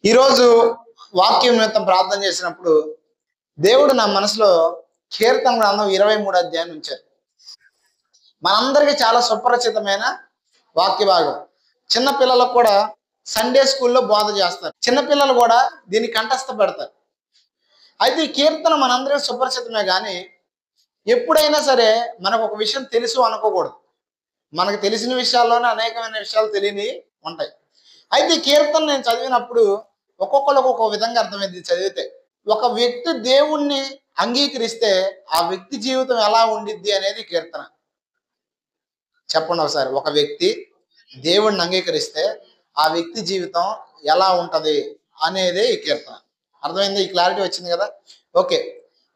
ఈరోజు వాక్యం నిమిత్తం ప్రార్థన చేసినప్పుడు దేవుడు నా మనసులో కీర్తన గ్రంథం 23 అధ్యాయం ఉంచారు. మనందరికీ చాలా సుపరిచితమైన వాక్య భాగం. చిన్న పిల్లలకు కూడా సండే స్కూల్లో బోధ చేస్తారు. చిన్నపిల్లలు కూడా దీన్ని కంఠస్థ పెడతారు. అయితే ఈ కీర్తన మనందరికీ సుపరిచితమే, కానీ ఎప్పుడైనా సరే మనకు ఒక విషయం తెలుసు అనుకోకూడదు. మనకు తెలిసిన విషయాల్లోనే అనేకమైన విషయాలు తెలియని ఉంటాయి. అయితే ఈ కీర్తన నేను చదివినప్పుడు ఒక్కొక్కరికి ఒక్కొక్క విధంగా అర్థమైంది. చదివితే ఒక వ్యక్తి దేవుణ్ణి అంగీకరిస్తే ఆ వ్యక్తి జీవితం ఎలా ఉండిద్ది అనేది కీర్తన. చెప్పండి ఒకసారి. ఒక వ్యక్తి దేవుణ్ణి అంగీకరిస్తే ఆ వ్యక్తి జీవితం ఎలా ఉంటది అనేది ఈ కీర్తన. అర్థమైంది? ఈ క్లారిటీ వచ్చింది కదా? ఓకే.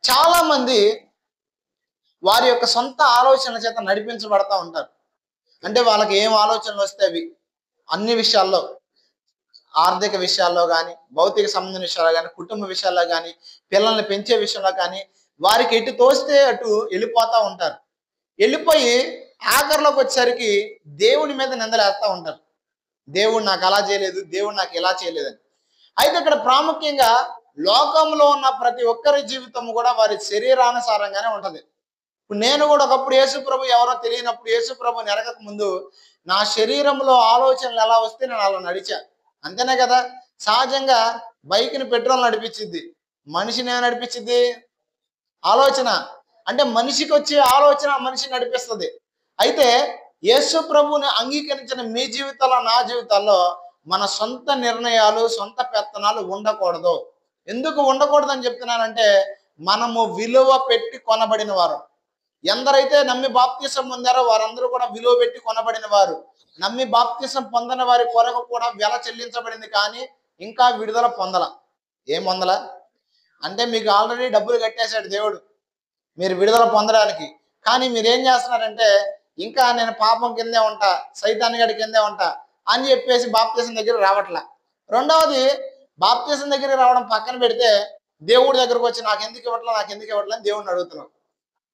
చాలా మంది వారి యొక్క సొంత ఆలోచనల చేత నడిపించబడతా ఉంటారు. అంటే వాళ్ళకి ఏం ఆలోచనలు వస్తే అవి అన్ని విషయాల్లో, ఆర్థిక విషయాల్లో కానీ, భౌతిక సంబంధం విషయాల్లో కానీ, కుటుంబ విషయాల్లో కానీ, పిల్లల్ని పెంచే విషయంలో కానీ వారికి ఎటు తోస్తే అటు వెళ్ళిపోతూ ఉంటారు. వెళ్ళిపోయి ఆఖరిలోకి వచ్చేసరికి దేవుని మీద నిందలేస్తూ ఉంటారు. దేవుడు నాకు అలా చేయలేదు, దేవుడు నాకు ఇలా చేయలేదని. అయితే ఇక్కడ ప్రాముఖ్యంగా లోకంలో ఉన్న ప్రతి ఒక్కరి జీవితం కూడా వారి శరీరానుసారంగానే ఉంటది. ఇప్పుడు నేను కూడా ఒకప్పుడు యేసు ప్రభు ఎవరో తెలియనప్పుడు, యేసు ప్రభుని ఎరగక ముందు నా శరీరంలో ఆలోచనలు ఎలా వస్తే నేను అలా నడిచా. అంతేనే కదా? సహజంగా బైక్ని పెట్రోల్ నడిపించింది, మనిషిని ఏం నడిపించింది? ఆలోచన. అంటే మనిషికి వచ్చే ఆలోచన మనిషిని నడిపిస్తుంది. అయితే యేసు ప్రభుని అంగీకరించిన మీ జీవితాల్లో, నా జీవితాల్లో మన సొంత నిర్ణయాలు, సొంత పెత్తనాలు ఉండకూడదు. ఎందుకు ఉండకూడదని చెప్తున్నానంటే, మనము విలువ పెట్టి కొనబడిన వారు. ఎందరైతే నమ్మి బాప్తిసం పొందారో వారందరూ కూడా విలువ పెట్టి కొనబడిన వారు. నమ్మి బాప్తిసం పొందని వారి కొరకు కూడా వెల చెల్లించబడింది, కానీ ఇంకా విడుదల పొందల. ఏం పొందల అంటే, మీకు ఆల్రెడీ డబ్బులు కట్టేశాడు దేవుడు మీరు విడుదల పొందడానికి. కానీ మీరేం చేస్తున్నారంటే, ఇంకా నేను పాపం కిందే ఉంటా, సైతాన్ గడి కిందే ఉంటా అని చెప్పేసి బాప్తిసం దగ్గర రావట్లా. రెండవది, బాప్తిసం దగ్గరికి రావడం పక్కన పెడితే దేవుడి దగ్గరకు వచ్చి నాకెందుకు ఇవ్వట్లా అని దేవుడిని అడుగుతున్నాం.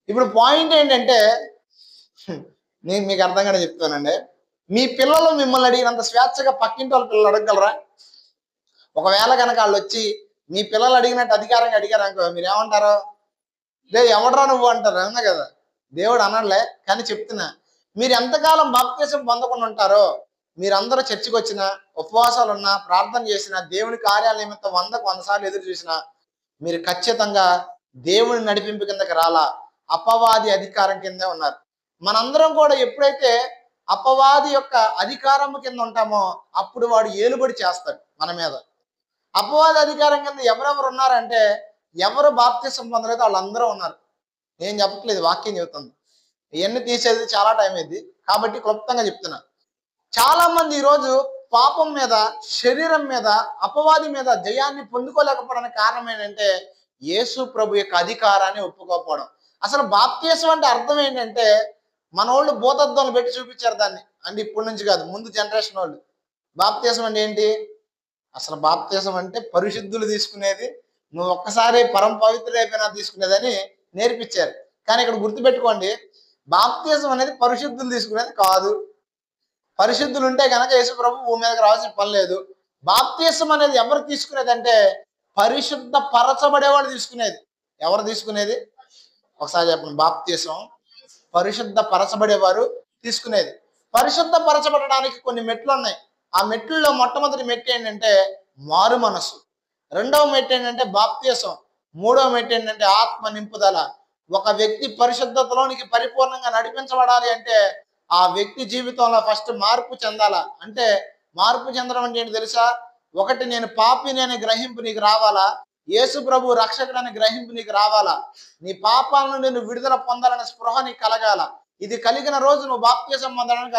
ఇప్పుడు పాయింట్ ఏంటంటే, నేను మీకు అర్థంగానే చెప్తానండి. మీ పిల్లలు మిమ్మల్ని అడిగినంత స్వేచ్ఛగా పక్కింటి వాళ్ళ పిల్లలు అడగగలరా? ఒకవేళ కనుక వాళ్ళు వచ్చి మీ పిల్లలు అడిగినట్టు అధికారంగా అడిగారు అనుకో, మీరు ఏమంటారు? లేదు, ఎవడరా నువ్వు అంటారు. అవునా కదా? దేవుడు అనలే, కానీ చెప్తున్నా, మీరు ఎంతకాలం బాప్తిసం పొందకుండా ఉంటారో, మీరందరూ చర్చికి వచ్చినా, ఉపవాసాలు ఉన్నా, ప్రార్థన చేసినా, దేవుని కార్యాల నిమిత్తం 100 సార్లు ఎదురు చూసినా, మీరు ఖచ్చితంగా దేవుని నడిపింపు కిందకి రాలా, అపవాది అధికారం కిందే ఉన్నారు. మనందరం కూడా ఎప్పుడైతే అపవాది యొక్క అధికారం కింద ఉంటామో అప్పుడు వాడు ఏలుబడి చేస్తాడు మన మీద. అపవాది అధికారం కింద ఎవరెవరు ఉన్నారంటే, ఎవరు బాప్తిసం పొందలేదో వాళ్ళందరూ ఉన్నారు. నేను చెప్పట్లేదు, వాక్యం చెబుతుంది. ఇవన్నీ తీసేది చాలా టైం అయింది కాబట్టి క్లుప్తంగా చెప్తున్నా. చాలా మంది ఈరోజు పాపం మీద, శరీరం మీద, అపవాది మీద జయాన్ని పొందుకోలేకపోవడానికి కారణం ఏంటంటే, యేసు ప్రభు యొక్క అధికారాన్ని ఒప్పుకోకపోవడం. అసలు బాప్తిసం అంటే అర్థం ఏంటంటే, మన వాళ్ళు భూతద్దాలు పెట్టి చూపించారు దాన్ని. అంటే ఇప్పటి నుంచి కాదు, ముందు జనరేషన్ వాళ్ళు. బాప్తిసం అంటే ఏంటి? అసలు బాప్తిసం అంటే పరిశుద్ధులు తీసుకునేది, నువ్వు ఒక్కసారి పరమ పవిత్రుడైపోయినా తీసుకునేదని నేర్పించారు. కానీ ఇక్కడ గుర్తుపెట్టుకోండి, బాప్తిసం అనేది పరిశుద్ధులు తీసుకునేది కాదు. పరిశుద్ధులు ఉంటే కనుక యేసు ప్రభు భూమి మీదకి రావాల్సిన పని లేదు. బాప్తిసం అనేది ఎవరు తీసుకునేది అంటే, పరిశుద్ధ పరచబడేవాడు తీసుకునేది. ఎవరు తీసుకునేది? ఒకసారి చెప్పండి. బాప్తిసం పరిశుద్ధ పరచబడేవారు తీసుకునేది. పరిశుద్ధ పరచబడడానికి కొన్ని మెట్లు ఉన్నాయి. ఆ మెట్లలో మొట్టమొదటి మెట్టు ఏంటంటే మారు మనసు. రెండవ మెట్టు ఏంటంటే బాప్తిసం. మూడవ మెట్టు ఏంటంటే ఆత్మ నింపుదల. ఒక వ్యక్తి పరిశుద్ధతలోనికి పరిపూర్ణంగా నడిపించబడాలి అంటే ఆ వ్యక్తి జీవితంలో ఫస్ట్ మార్పు చెందాల. అంటే మార్పు చెందడం అంటే ఏంటి తెలుసా? ఒకటి, నేను పాపిని అనే గ్రహింపు నీకు రావాలా. యేసు ప్రభు రక్షకుడని గ్రహింపు నీకు రావాలా. నీ పాపాల నుండి నువ్వు విడుదల పొందాలనే స్పృహ నీకు కలగాల. ఇది కలిగిన రోజు నువ్వు బాప్తిసం పొందడానికి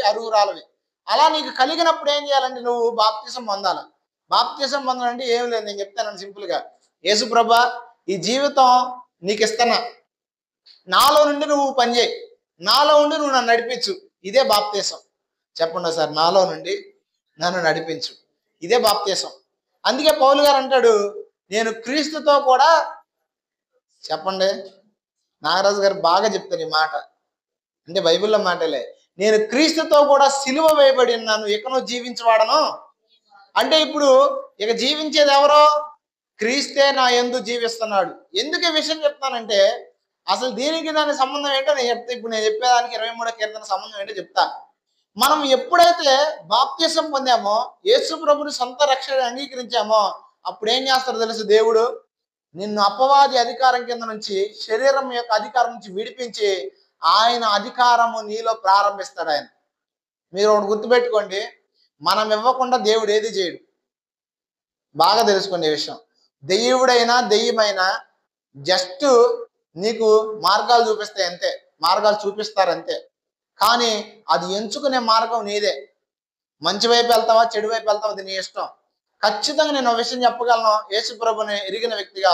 అర్హురాలివి. అలా నీకు కలిగినప్పుడు ఏం చేయాలంటే నువ్వు బాప్తిసం పొందాల. బాప్తిసం పొందాలంటే ఏం లేదు, నేను చెప్తాను సింపుల్గా. యేసు ప్రభా, ఈ జీవితం నీకు ఇస్తున్నా, నాలో నుండి నువ్వు పనిచేయి, నాలో ఉండి నువ్వు నన్ను నడిపించు. ఇదే బాప్తిసం. చెప్పండి సార్. నాలో నుండి నన్ను నడిపించు, ఇదే బాప్తిసం. అందుకే పౌలు గారు అంటాడు, నేను క్రీస్తుతో కూడా, చెప్పండి, నాగరాజు గారు బాగా చెప్తారు ఈ మాట, అంటే బైబిల్లో మాటలే, నేను క్రీస్తుతో కూడా సిలువ వేయబడి ఉన్నాను, ఇకను జీవించవాడను అంటే ఇప్పుడు ఇక జీవించేది ఎవరో? క్రీస్తే నా యందు జీవిస్తున్నాడు. ఎందుకు ఈ విషయం చెప్తానంటే అసలు దీనికి దానికి సంబంధం ఏంటో నేను చెప్తా. ఇప్పుడు నేను చెప్పేదానికి 23వ కీర్తన సంబంధం ఏంటో చెప్తా. మనం ఎప్పుడైతే బాప్తిసం పొందామో, యేసు ప్రభుని సొంత రక్షణ అంగీకరించామో, అప్పుడు ఏం చేస్తారో తెలుసు దేవుడు? నిన్ను అపవాది అధికారం కింద నుంచి, శరీరం యొక్క అధికారం నుంచి విడిపించి ఆయన అధికారము నీలో ప్రారంభిస్తాడు ఆయన. మీరు ఒకటి గుర్తుపెట్టుకోండి, మనం ఇవ్వకుండా దేవుడు ఏది చేయడు. బాగా తెలుసుకోండి ఈ విషయం. దెయ్యుడైనా దెయ్యమైనా జస్ట్ నీకు మార్గాలు చూపిస్తాయి అంతే, మార్గాలు చూపిస్తారు అంతే. కానీ అది ఎంచుకునే మార్గం నీదే. మంచి వైపు వెళ్తావా, చెడు వైపు వెళ్తావా, అది నీ ఇష్టం. ఖచ్చితంగా నేను ఒక విషయం చెప్పగలను, యేసు ప్రభుని ఎరిగిన వ్యక్తిగా,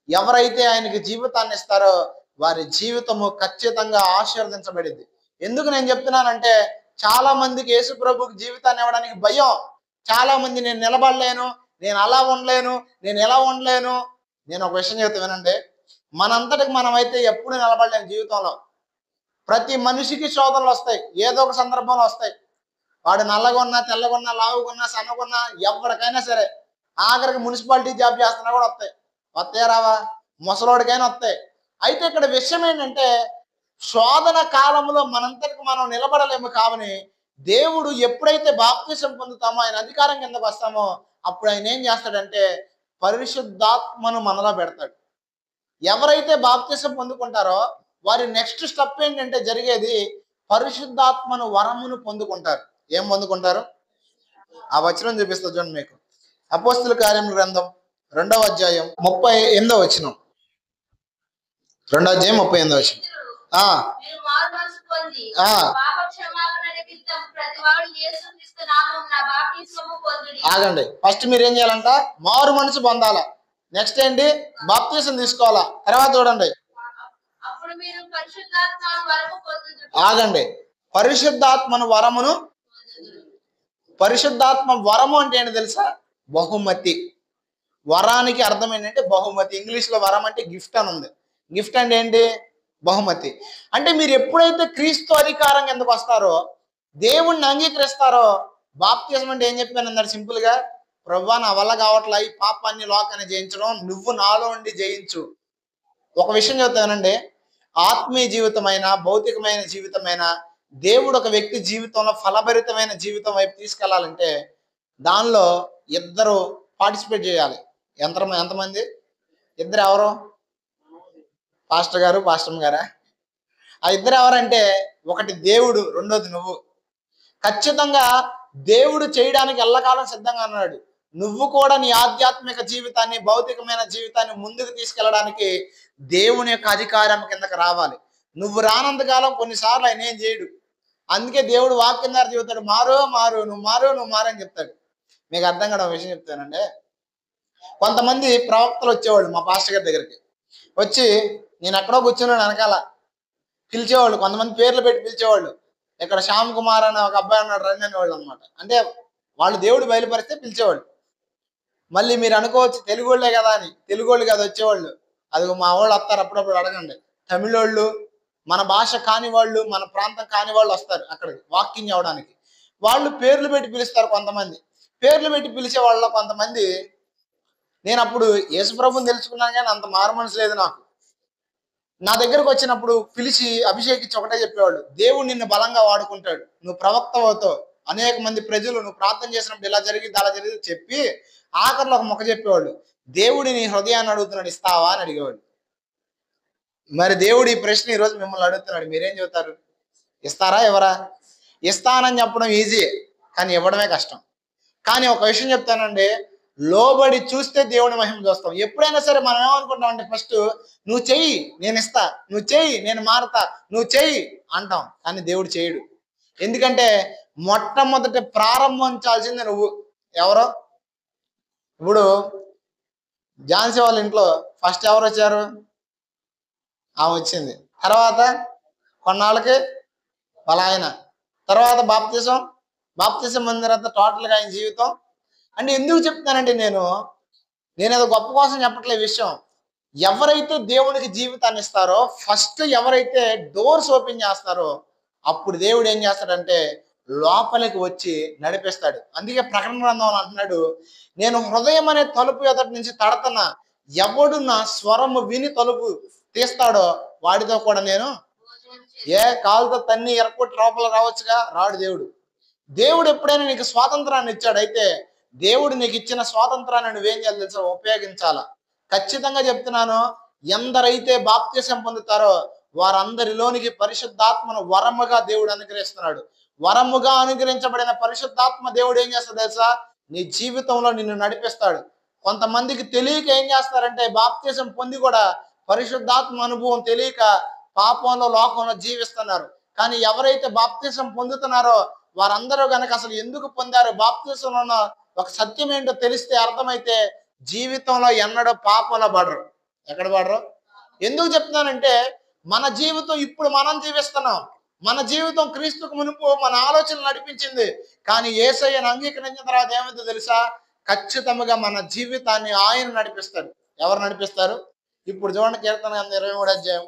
ఎవరైతే ఆయనకి జీవితాన్ని ఇస్తారో వారి జీవితము ఖచ్చితంగా ఆశీర్వదించబడింది. ఎందుకు నేను చెప్తున్నానంటే, చాలా మందికి యేసు ప్రభుకి జీవితాన్ని ఇవ్వడానికి భయం. చాలా మంది నేను నిలబడలేను, నేను అలా ఉండలేను, నేను ఎలా ఉండలేను. నేను ఒక విషయం చెప్తే వినండి, మనంతటికి మనమైతే ఎప్పుడు నిలబడలేము జీవితంలో. ప్రతి మనిషికి శోధనలు వస్తాయి, ఏదో ఒక సందర్భంలో వస్తాయి. వాడు నల్లగొన్నా, తెల్లగొన్నా, లావుగున్నా, సన్నగున్నా, ఎవరికైనా సరే. ఆఖరికి మున్సిపాలిటీ జాబ్ చేస్తున్నా కూడా వస్తాయి. వస్తాయా రావా? ముసలోడికైనా వస్తాయి. అయితే ఇక్కడ విషయం ఏంటంటే, శోధన కాలంలో మనంతటికి మనం నిలబడలేము. కావని దేవుడు ఎప్పుడైతే బాప్తిసం పొందుతామో, ఆయన అధికారం కిందకు వస్తామో, అప్పుడు ఆయన ఏం చేస్తాడంటే పరిశుద్ధాత్మను మనలో పెడతాడు. ఎవరైతే బాప్తిసం పొందుకుంటారో వారి నెక్స్ట్ స్టెప్ ఏంటంటే జరిగేది, పరిశుద్ధాత్మను వరమును పొందుకుంటారు. ఏం పొందుకుంటారు? ఆ వచనం చూపిస్తా చూడండి మీకు. అపోస్తుల కార్యముల గ్రంథం 2వ అధ్యాయం 38వ వచనం. 2వ అధ్యాయం 38వ వచనం. ఆగండి, ఫస్ట్ మీరు ఏం చేయాలంట? మారు మనసు పొందాలా. నెక్స్ట్ ఏంటి? బాప్తిసం తీసుకోవాలా. తర్వాత చూడండి, ఆగండి, పరిశుద్ధాత్మను వరమును. పరిశుద్ధాత్మ వరము అంటే ఏంటి తెలుసా? బహుమతి. వరానికి అర్థం ఏంటంటే బహుమతి. ఇంగ్లీష్ లో వరం అంటే గిఫ్ట్ అని ఉంది. గిఫ్ట్ అంటే ఏంటి? బహుమతి. అంటే మీరు ఎప్పుడైతే క్రీస్తు అధికారం కిందకు వస్తారో, దేవుణ్ణి అంగీకరిస్తారో, బాప్తిజం అంటే ఏం చెప్పాను అన్నారు సింపుల్ గా, ప్రభువా నా వల్ల కావట్లా ఈ పాపాన్ని లోకాన్ని జయించడం, నువ్వు నాలో ఉండి జయించు. ఒక విషయం చెప్తానండి, ఆత్మీయ జీవితమైన, భౌతికమైన జీవితమైన, దేవుడు ఒక వ్యక్తి జీవితంలో ఫలభరితమైన జీవితం వైపు తీసుకెళ్లాలంటే దానిలో ఇద్దరు పార్టిసిపేట్ చేయాలి. ఎంతమంది? ఇద్దరు. ఎవరు? పాస్టర్ గారు, పాస్టమ్ గారా? ఆ ఇద్దరు ఎవరంటే, ఒకటి దేవుడు, రెండోది నువ్వు. ఖచ్చితంగా దేవుడు చేయడానికి ఎల్లకాలం సిద్ధంగా ఉన్నాడు. నువ్వు కూడా నీ ఆధ్యాత్మిక జీవితాన్ని, భౌతికమైన జీవితాన్ని ముందుకు తీసుకెళ్ళడానికి దేవుని యొక్క అధికారం కిందకి రావాలి. నువ్వు రానంతకాలం కొన్నిసార్లు ఆయన ఏం చేయడు. అందుకే దేవుడు వాక్యం ద్వారా చెబుతాడు, మారు మారు, నువ్వు మారు, నువ్వు మారు అని చెప్తాడు. మీకు అర్థం కాదు విషయం చెప్తానండి. కొంతమంది ప్రవక్తలు వచ్చేవాళ్ళు మా పాస్టర్ గారి దగ్గరికి వచ్చి, నేను ఎక్కడో కూర్చున్నాను వెనకాల, పిలిచేవాళ్ళు. కొంతమంది పేర్లు పెట్టి పిలిచేవాళ్ళు. ఇక్కడ శ్యామ్ కుమార్ అనే ఒక అబ్బాయి ఉన్నాడు, రండి అనేవాళ్ళు అనమాట. అంటే వాళ్ళు దేవుడు బయలుపరిస్తే పిలిచేవాళ్ళు. మళ్ళీ మీరు అనుకోవచ్చు తెలుగోళ్ళే కదా అని. తెలుగోళ్ళు కదా వచ్చేవాళ్ళు. అది మా వాళ్ళు వస్తారు, అప్పుడప్పుడు అడగండి. తమిళోళ్ళు, మన భాష కాని వాళ్ళు, మన ప్రాంతం కాని వాళ్ళు వస్తారు అక్కడికి వాకింగ్ అవ్వడానికి. వాళ్ళు పేర్లు పెట్టి పిలుస్తారు. కొంతమంది పేర్లు పెట్టి పిలిచే వాళ్ళలో కొంతమంది, నేను అప్పుడు యేసుప్రభుని తెలుసుకున్నాను కానీ అంత మారు మనసు లేదు నాకు. నా దగ్గరకు వచ్చినప్పుడు పిలిచి అభిషేకించి ఒకటే చెప్పేవాళ్ళు, దేవుడు నిన్ను బలంగా వాడుకుంటాడు, నువ్వు ప్రవక్త అవుతావు, అనేక మంది ప్రజలు నువ్వు ప్రార్థన చేసినప్పుడు ఇలా జరిగింది అలా జరిగింది చెప్పి ఆఖరిలో ఒక మొక్క చెప్పేవాళ్ళు, దేవుడి నీ హృదయాన్ని అడుగుతున్నాడు, ఇస్తావా అని అడిగేవాడు. మరి దేవుడు ఈ ప్రశ్న ఈరోజు మిమ్మల్ని అడుగుతున్నాడు, మీరేం చెబుతారు? ఇస్తారా ఎవరా? ఇస్తానని చెప్పడం ఈజీ, కానీ ఇవ్వడమే కష్టం. కానీ ఒక విషయం చెప్తానండి, లోబడి చూస్తే దేవుని మహిమ చూస్తాం. ఎప్పుడైనా సరే మనం ఏమనుకుంటాం అంటే, ఫస్ట్ నువ్వు చెయ్యి నేను ఇస్తా, నువ్వు చెయ్యి నేను మారుతా, నువ్వు చెయ్యి అంటాం. కానీ దేవుడు చేయడు. ఎందుకంటే మొట్టమొదటి ప్రారంభించాల్సింది నువ్వు. ఎవరో ఇప్పుడు ఝాన్సీ వాళ్ళ ఇంట్లో ఫస్ట్ ఎవరు వచ్చారు? ఆమె వచ్చింది. తర్వాత కొన్నాళ్ళకి వాళ్ళ ఆయన. తర్వాత బాప్తిజం పొందిన తర్వాత టోటల్గా ఆయన జీవితం. అంటే ఎందుకు చెప్తానంటే, నేను ఏదో గొప్ప కోసం చెప్పట్లేదు విషయం. ఎవరైతే దేవునికి జీవితాన్ని ఇస్తారో, ఫస్ట్ ఎవరైతే డోర్స్ ఓపెన్ చేస్తారో, అప్పుడు దేవుడు ఏం చేస్తాడంటే లోపలికి వచ్చి నడిపిస్తాడు. అందుకే ప్రకటన గ్రంథంలో అంటున్నాడు, నేను హృదయం అనే తలుపు ఎదుటి నుంచి తడుతున్నా, ఎవడు నా స్వరము విని తలుపు తీస్తాడో వాడితో కూడా నేను కాలుతో తన్ని ఎరకొట్టి లోపల రావచ్చుగా, రాడు దేవుడు. దేవుడు ఎప్పుడైనా నీకు స్వాతంత్రాన్ని ఇచ్చాడు, అయితే దేవుడు నీకు ఇచ్చిన స్వాతంత్రాన్ని నువ్వేం చేయాలి తెలుసా? ఉపయోగించాలా. ఖచ్చితంగా చెప్తున్నాను, ఎందరైతే బాప్తిసం పొందుతారో వారందరిలోనికి పరిశుద్ధాత్మను వరముగా దేవుడు అనుగ్రహిస్తున్నాడు. వరముగా అనుగ్రహించబడిన పరిశుద్ధాత్మ దేవుడు ఏం చేస్తాడు తెలుసా? నీ జీవితంలో నిన్ను నడిపిస్తాడు. కొంతమందికి తెలియక ఏం చేస్తారంటే బాప్తిసం పొంది కూడా పరిశుద్ధాత్మ అనుభవం తెలియక పాపంలో లోకంలో జీవిస్తున్నారు. కానీ ఎవరైతే బాప్తిసం పొందుతున్నారో వారందరూ గనక అసలు ఎందుకు పొందారో, బాప్తిసంలో ఉన్న ఒక సత్యం ఏంటో తెలిస్తే, అర్థమైతే జీవితంలో ఎన్నడూ పాపంలో పడరు. ఎక్కడ పడరు? ఎందుకు చెప్తున్నానంటే మన జీవితం ఇప్పుడు మనం జీవిస్తున్నాం. మన జీవితం క్రీస్తుకు మునుపు మన ఆలోచనలు నడిపించింది. కానీ యేసయ్యను అంగీకరించిన తర్వాత ఏమైందో తెలుసా? ఖచ్చితంగా మన జీవితాన్ని ఆయన నడిపిస్తాడు. ఎవరు నడిపిస్తారు? ఇప్పుడు చూడండి, కీర్తన 23వ అధ్యాయం.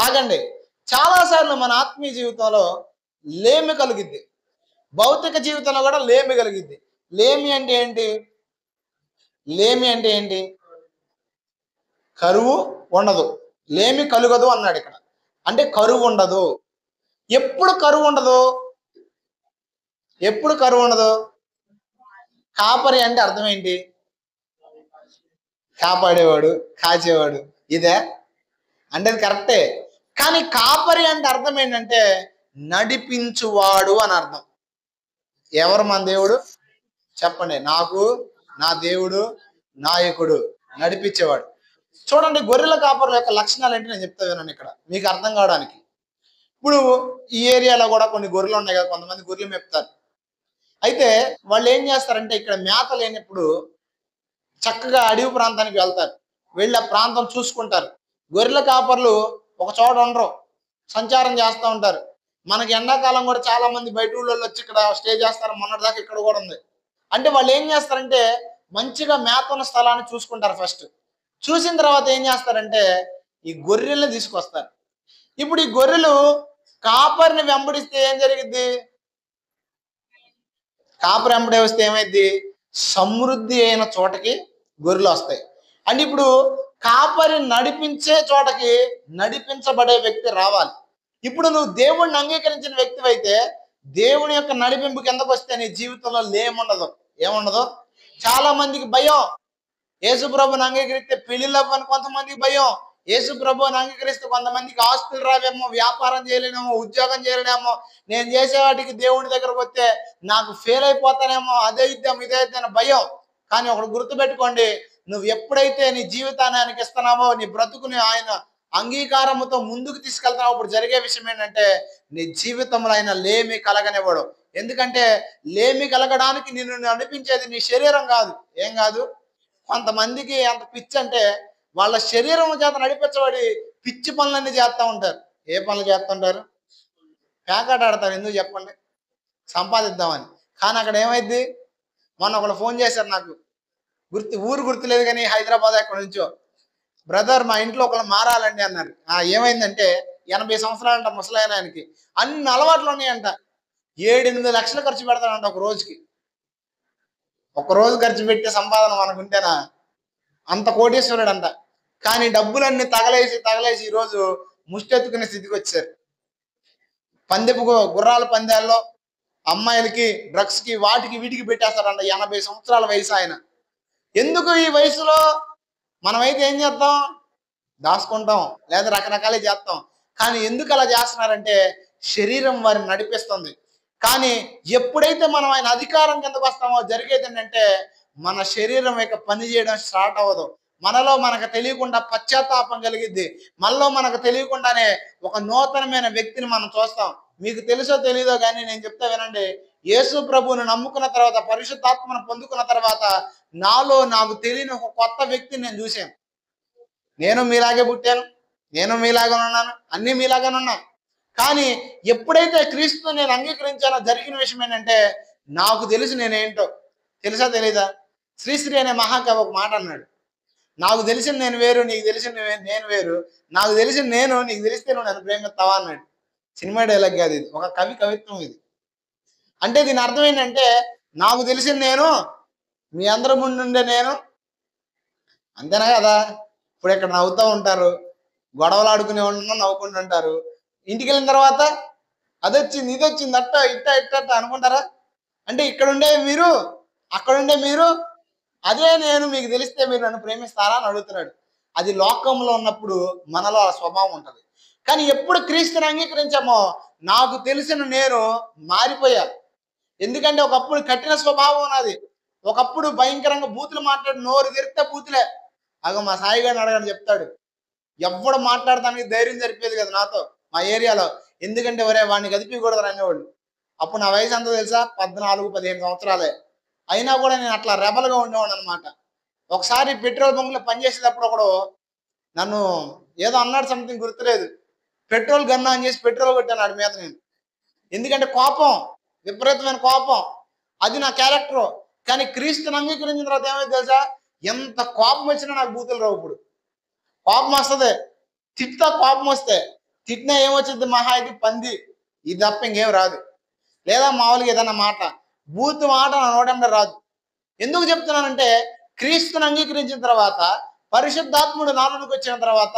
ఆగండి. చాలా సార్లు మన ఆత్మీయ జీవితంలో లేమి కలుగుద్ది, భౌతిక జీవితంలో కూడా లేమి కలిగిద్ది. లేమి అంటే ఏంటి? లేమి అంటే ఏంటి? కరువు ఉండదు, లేమి కలుగదు అన్నాడు ఇక్కడ. అంటే కరువు ఉండదు. ఎప్పుడు కరువు ఉండదు? ఎప్పుడు కరువు ఉండదు? కాపరి అంటే అర్థం ఏంటి? కాపాడేవాడు, కాచేవాడు. ఇదే అంటే అది కరెక్టే. కానీ కాపరి అంటే అర్థం ఏంటంటే నడిపించువాడు అని అర్థం. ఎవరు మన దేవుడు? చెప్పండి. నాకు నా దేవుడు నాయకుడు, నడిపించేవాడు. చూడండి, గొర్రెల కాపరుల యొక్క లక్షణాలు ఏంటి నేను చెప్తా వినండి ఇక్కడ మీకు అర్థం కావడానికి. ఇప్పుడు ఈ ఏరియాలో కూడా కొన్ని గొర్రెలు ఉన్నాయి కదా, కొంతమంది గొర్రెలు మేపుతారు. అయితే వాళ్ళు ఏం చేస్తారంటే ఇక్కడ మేత లేనప్పుడు చక్కగా అడవి ప్రాంతానికి వెళ్తారు, వెళ్ళి ఆ ప్రాంతం చూసుకుంటారు. గొర్రెల కాపర్లు ఒక చోట ఉండరు, సంచారం చేస్తూ ఉంటారు. మనకి ఎండాకాలం కూడా చాలా మంది బయట ఊళ్ళో వచ్చి ఇక్కడ స్టే చేస్తారు. మొన్నటిదాకా ఇక్కడ కూడా ఉంది. అంటే వాళ్ళు ఏం చేస్తారంటే మంచిగా మేత ఉన్న స్థలాన్ని చూసుకుంటారు. ఫస్ట్ చూసిన తర్వాత ఏం చేస్తారంటే ఈ గొర్రెల్ని తీసుకొస్తారు. ఇప్పుడు ఈ గొర్రెలు కాపరిని వెంబడిస్తే ఏం జరిగిద్ది? కాపరి వెంబడి వస్తే ఏమైద్ది? సమృద్ధి అయిన చోటకి గొర్రెలు వస్తాయి. అంటే ఇప్పుడు కాపరి నడిపించే చోటకి నడిపించబడే వ్యక్తి రావాలి. ఇప్పుడు నువ్వు దేవుణ్ణి అంగీకరించిన వ్యక్తి అయితే దేవుని యొక్క నడిపింపుకి ఎందుకు వస్తే నీ జీవితంలో లేముండదు. ఏముండదు? చాలా మందికి భయం. యేసు ప్రభుని అంగీకరిస్తే పెళ్లిళ్ళు అవ్వని కొంతమందికి భయం. యేసు ప్రభుని అంగీకరిస్తే కొంతమందికి ఆస్తులు రావేమో, వ్యాపారం చేయలేనేమో, ఉద్యోగం చేయలేనేమో, నేను చేసే వాటికి దేవుడి దగ్గరకు వస్తే నాకు ఫెయిల్ అయిపోతానేమో, అదే ఇద్దాం ఇదే ఇద్దాం భయం. కానీ ఒకటి గుర్తుపెట్టుకోండి, నువ్వు ఎప్పుడైతే నీ జీవితాన్ని ఆయనకి ఇస్తున్నావో, నీ బ్రతుకుని ఆయన అంగీకారముతో ముందుకు తీసుకెళ్తున్నావు, అప్పుడు జరిగే విషయం ఏంటంటే నీ జీవితంలో ఆయన లేమి కలగనివ్వడు. ఎందుకంటే లేమి కలగడానికి నిన్ను నడిపించేది నీ శరీరం కాదు. ఏం కాదు? కొంతమందికి ఎంత పిచ్చి అంటే వాళ్ళ శరీరం చేత నడిపించబడి పిచ్చి పనులన్నీ చేస్తూ ఉంటారు. ఏ పనులు చేస్తుంటారు? పేకాట ఆడతారు. ఎందుకు చెప్పండి? సంపాదిద్దామని. కానీ అక్కడ ఏమైంది? మొన్న ఒకళ్ళు ఫోన్ చేశారు నాకు, ఊరు గుర్తులేదు కానీ హైదరాబాద్ ఎక్కడి నుంచో. బ్రదర్ మా ఇంట్లో ఒకళ్ళు మారాలండి అన్నారు. ఏమైందంటే 80 సంవత్సరాలు అంట ముసలాయన, ఆయనకి అన్ని అలవాట్లు ఉన్నాయంట. 7-8 లక్షలు ఖర్చు పెడతాడంట ఒక రోజుకి. ఒక రోజు ఖర్చు పెట్టే సంపాదన మనకుంటేనా? అంత కోటీశ్వరుడు అంట. కానీ డబ్బులన్నీ తగలేసి ఈరోజు ముష్టెత్తుకునే స్థితికి వచ్చారు. గుర్రాల పందాల్లో అమ్మాయిలకి, డ్రగ్స్ కి, వాటికి వీటికి పెట్టేస్తారంట. 80 సంవత్సరాల వయసు ఆయన. ఎందుకు ఈ వయసులో? మనమైతే ఏం చేస్తాం? దాచుకుంటాం, లేదా రకరకాలు చేస్తాం. కానీ ఎందుకు అలా చేస్తున్నారంటే శరీరం వారిని నడిపిస్తుంది. కానీ ఎప్పుడైతే మనం ఆయన అధికారం కిందకు వస్తామో జరిగేది ఏంటంటే మన శరీరం ఇక పని చేయడం స్టార్ట్ అవ్వదు. మనలో మనకు తెలియకుండా పశ్చాత్తాపం కలిగిద్ది. మనలో మనకు తెలియకుండానే ఒక నూతనమైన వ్యక్తిని మనం చూస్తాం. మీకు తెలుసో తెలీదో కానీ నేను చెప్తా వినండి, యేసు ప్రభువుని నమ్ముకున్న తర్వాత, పరిశుద్ధాత్మను పొందుకున్న తర్వాత నాలో నాకు తెలియని ఒక కొత్త వ్యక్తిని నేను చూశాను. నేను మీలాగే పుట్టాను, నేను మీలాగా ఉన్నాను, అన్నీ మీలాగానే ఉన్నాను. కానీ ఎప్పుడైతే క్రీస్తు నేను అంగీకరించానో జరిగిన విషయం ఏంటంటే నాకు తెలిసి నేనేంటో తెలుసా తెలీదా? శ్రీశ్రీ అనే మహాకవి ఒక మాట అన్నాడు, నాకు తెలిసిన నేను వేరు, నీకు తెలిసిన నేను వేరు, నాకు తెలిసిన నేను నీకు తెలిస్తే నువ్వు నన్ను ప్రేమిస్తావా అన్నాడు. సినిమా డైలాగ్ కాదు ఇది, ఒక కవిత్వం ఇది. అంటే దీని అర్థం ఏంటంటే, నాకు తెలిసిన నేను, మీ అందరి ముందుండే నేను, అంతేనా కదా. ఇప్పుడు ఇక్కడ నవ్వుతూ ఉంటారు, గొడవలు ఆడుకునే వాళ్ళు నవ్వుకుంటుంటారు. ఇంటికి వెళ్ళిన తర్వాత అది వచ్చింది, ఇది వచ్చింది, అట్ట ఇట్ట ఇట్ట అట్ట అనుకుంటారా? అంటే ఇక్కడుండే మీరు, అక్కడుండే మీరు, అదే నేను, మీకు తెలిస్తే మీరు నన్ను ప్రేమిస్తారా అని అడుగుతున్నాడు. అది లోకంలో ఉన్నప్పుడు మనలో ఆ స్వభావం ఉంటుంది. కానీ ఎప్పుడు క్రీస్తుని అంగీకరించామో నాకు తెలిసిన నేను మారిపోయా. ఎందుకంటే ఒకప్పుడు కఠిన స్వభావం ఉన్నది, ఒకప్పుడు భయంకరంగా బూతులు మాట్లాడి నోరు తెరిస్తే బూతులే. అగ మా సాయి గారిని అడగని చెప్తాడు, ఎవడు మాట్లాడటానికి ధైర్యం సరిపోయేది కదా నాతో మా ఏరియాలో. ఎందుకంటే ఒరే వాడిని కదిపించకూడదు అనేవాళ్ళు. అప్పుడు నా వయసు అంతా తెలుసా, 14-15 సంవత్సరాలే. అయినా కూడా నేను అట్లా రెబల్గా ఉండేవాడు అనమాట. ఒకసారి పెట్రోల్ బంక్లో పనిచేసేటప్పుడు ఒకడు నన్ను ఏదో అన్నాడు, సంథింగ్ గుర్తులేదు. పెట్రోల్ గన్ అని చేసి పెట్రోల్ కొట్టాను వాడి మీద నేను. ఎందుకంటే కోపం, విపరీతమైన కోపం, అది నా క్యారెక్టర్. కానీ క్రీస్తుని అంగీకరించిన తర్వాత ఏమైంది తెలుసా, ఎంత కోపం వచ్చినా నాకు బూతులు రావు. ఇప్పుడు కోపం వస్తుంది, తిట్టుతా, కోపం వస్తే తిట్టినా ఏమొచ్చింది, మహా ఇది పంది, ఇది తప్ప ఇంకేం రాదు. లేదా మామూలుగా ఏదన్నా మాట, బూత్ మాట నా నోటంటే రాదు. ఎందుకు చెప్తున్నానంటే, క్రీస్తుని అంగీకరించిన తర్వాత, పరిశుద్ధాత్ముడు నాలోనికి వచ్చిన తర్వాత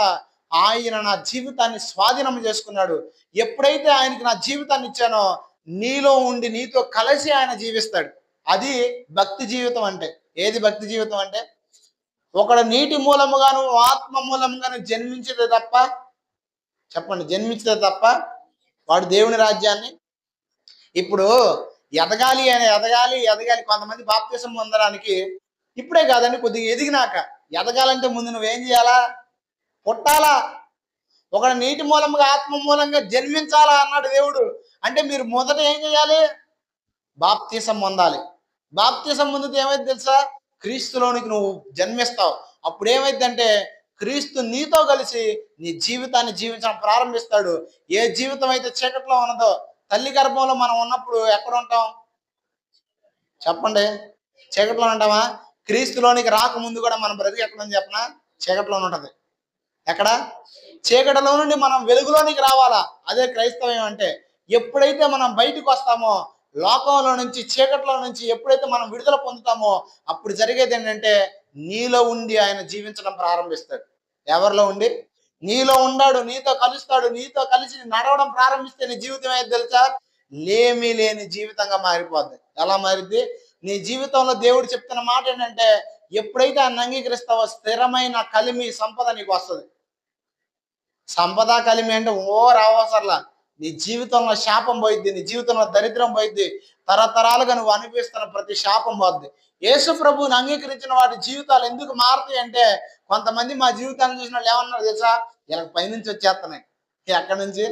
ఆయన నా జీవితాన్ని స్వాధీనం చేసుకున్నాడు. ఎప్పుడైతే ఆయనకి నా జీవితాన్ని ఇచ్చానో, నీలో ఉండి నీతో కలిసి ఆయన జీవిస్తాడు. అది భక్తి జీవితం అంటే. ఏది భక్తి జీవితం అంటే, ఒకడు నీటి మూలముగాను ఆత్మ మూలముగాను జన్మించితే తప్ప, చెప్పండి, జన్మించితే తప్ప వాడు దేవుని రాజ్యాన్ని. ఇప్పుడు ఎదగాలి అని ఎదగాలి ఎదగాలి, కొంతమంది బాప్తిసం పొందడానికి ఇప్పుడే కాదండి, కొద్దిగా ఎదిగినాక. ఎదగాలంటే ముందు నువ్వేం చేయాలా, పుట్టాలా. ఒకడు నీటి మూలంగా ఆత్మ మూలంగా జన్మించాలా అన్నాడు దేవుడు. అంటే మీరు మొదట ఏం చేయాలి, బాప్తిసం పొందాలి. బాప్తిసం పొందితే ఏమైంది తెలుసా, క్రీస్తులోనికి నువ్వు జన్మిస్తావు. అప్పుడు ఏమైందంటే, క్రీస్తు నీతో కలిసి నీ జీవితాన్ని జీవించడం ప్రారంభిస్తాడు. ఏ జీవితం అయితే చీకట్లో ఉన్నదో, తల్లి గర్భంలో మనం ఉన్నప్పుడు ఎక్కడ ఉంటాం చెప్పండి, చీకట్లో ఉంటామా? క్రీస్తులోనికి రాకముందు కూడా మన బ్రతికి ఎక్కడ ఉంది చెప్పనా, చీకట్లోనే ఉంటది. ఎక్కడ, చీకటిలో నుండి మనం వెలుగులోనికి రావాలా. అదే క్రైస్తవం అంటే. ఎప్పుడైతే మనం బయటకు వస్తామో, లోకంలో నుంచి, చీకట్లో నుంచి ఎప్పుడైతే మనం విడుదల పొందుతామో, అప్పుడు జరిగేది ఏంటంటే, నీలో ఉండి ఆయన జీవించడం ప్రారంభిస్తాడు. ఎవరిలో ఉండి, నీలో ఉన్నాడు, నీతో కలుస్తాడు. నీతో కలిసి నడవడం ప్రారంభిస్తే నీ జీవితం ఏది తెలుసా, లేమి లేని జీవితంగా మారిపోద్ది. ఎలా మారిద్ది, నీ జీవితంలో దేవుడు చెప్తున్న మాట ఏంటంటే, ఎప్పుడైతే ఆయన అంగీకరిస్తావో స్థిరమైన కలిమి సంపద నీకు వస్తుంది. సంపద కలిమి అంటే ఓ రావసర్లా, నీ జీవితంలో శాపం పోయిద్ది, నీ జీవితంలో దరిద్రం పోయిద్ది, తరతరాలుగా నువ్వు అనిపిస్తున్న ప్రతి శాపం పోద్ది. యేసు ప్రభువుని అంగీకరించిన వాటి జీవితాలు ఎందుకు మారుతాయి అంటే, కొంతమంది మా జీవితాన్ని చూసిన వాళ్ళు ఏమన్నారు తెలుసా, ఇలా పైనుంచి వచ్చేస్తున్నాయి. ఎక్కడి నుంచి,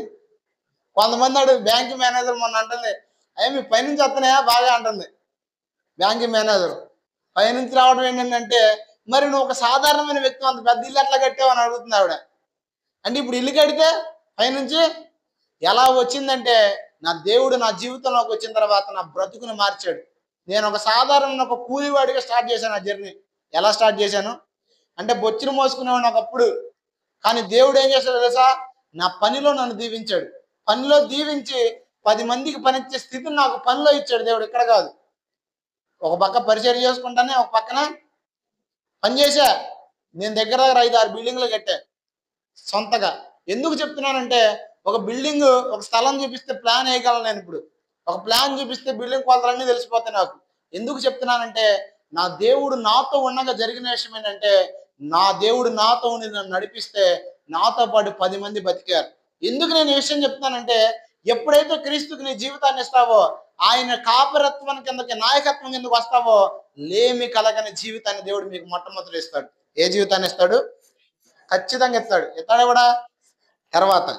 కొంతమంది అడు బ్యాంక్ మేనేజర్ మొన్న అంటుంది, అయ్యా మీ పైనుంచి వస్తున్నాయా బాగా అంటుంది. బ్యాంక్ మేనేజర్ పైనుంచి రావడం ఏంటంటే, మరి నువ్వు ఒక సాధారణమైన వ్యక్తి, అంత పెద్ద ఇల్లు ఎట్లా కట్టావు అని అడుగుతుంది ఆవిడ. అంటే ఇప్పుడు ఇల్లు కడితే పైనుంచి ఎలా వచ్చిందంటే, నా దేవుడు నా జీవితంలోకి వచ్చిన తర్వాత నా బ్రతుకుని మార్చాడు. నేను ఒక సాధారణ ఒక కూలివాడిగా స్టార్ట్ చేశాను ఆ జర్నీ. ఎలా స్టార్ట్ చేశాను అంటే, బొచ్చును మోసుకునేవాడిని ఒకప్పుడు. కానీ దేవుడు ఏం చేశాడు తెలుసా, నా పనిలో నన్ను దీవించాడు. పనిలో దీవించి 10 మందికి పనిచ్చే స్థితిని నాకు పనిలో ఇచ్చాడు దేవుడు. ఇక్కడ కాదు, ఒక పక్క పరిచయం చేసుకుంటానే ఒక పక్కన పని చేశా. నేను దగ్గర 5-6 బిల్డింగ్లు కట్టా సొంతగా. ఎందుకు చెప్తున్నానంటే, ఒక బిల్డింగ్, ఒక స్థలం చూపిస్తే ప్లాన్ వేయగలను నేను. ఇప్పుడు ఒక ప్లాన్ చూపిస్తే బిల్డింగ్ కొలతలన్నీ తెలిసిపోతాయి నాకు. ఎందుకు చెప్తున్నానంటే, నా దేవుడు నాతో ఉండగా జరిగిన విషయం ఏంటంటే, నా దేవుడు నాతో ఉండి నన్ను నడిపిస్తే నాతో పాటు 10 మంది బతికారు. ఎందుకు నేను ఈ విషయం చెప్తున్నానంటే, ఎప్పుడైతే క్రీస్తుకి నీ జీవితాన్ని ఇస్తావో, ఆయన కాపరత్వం కిందకి, నాయకత్వం కిందకి వస్తావో, లేమి కలగని జీవితాన్ని దేవుడు మీకు మొట్టమొదటి ఇస్తాడు. ఏ జీవితాన్ని ఇస్తాడు, ఖచ్చితంగా ఇస్తాడు. ఇస్తాడు కూడా తర్వాత.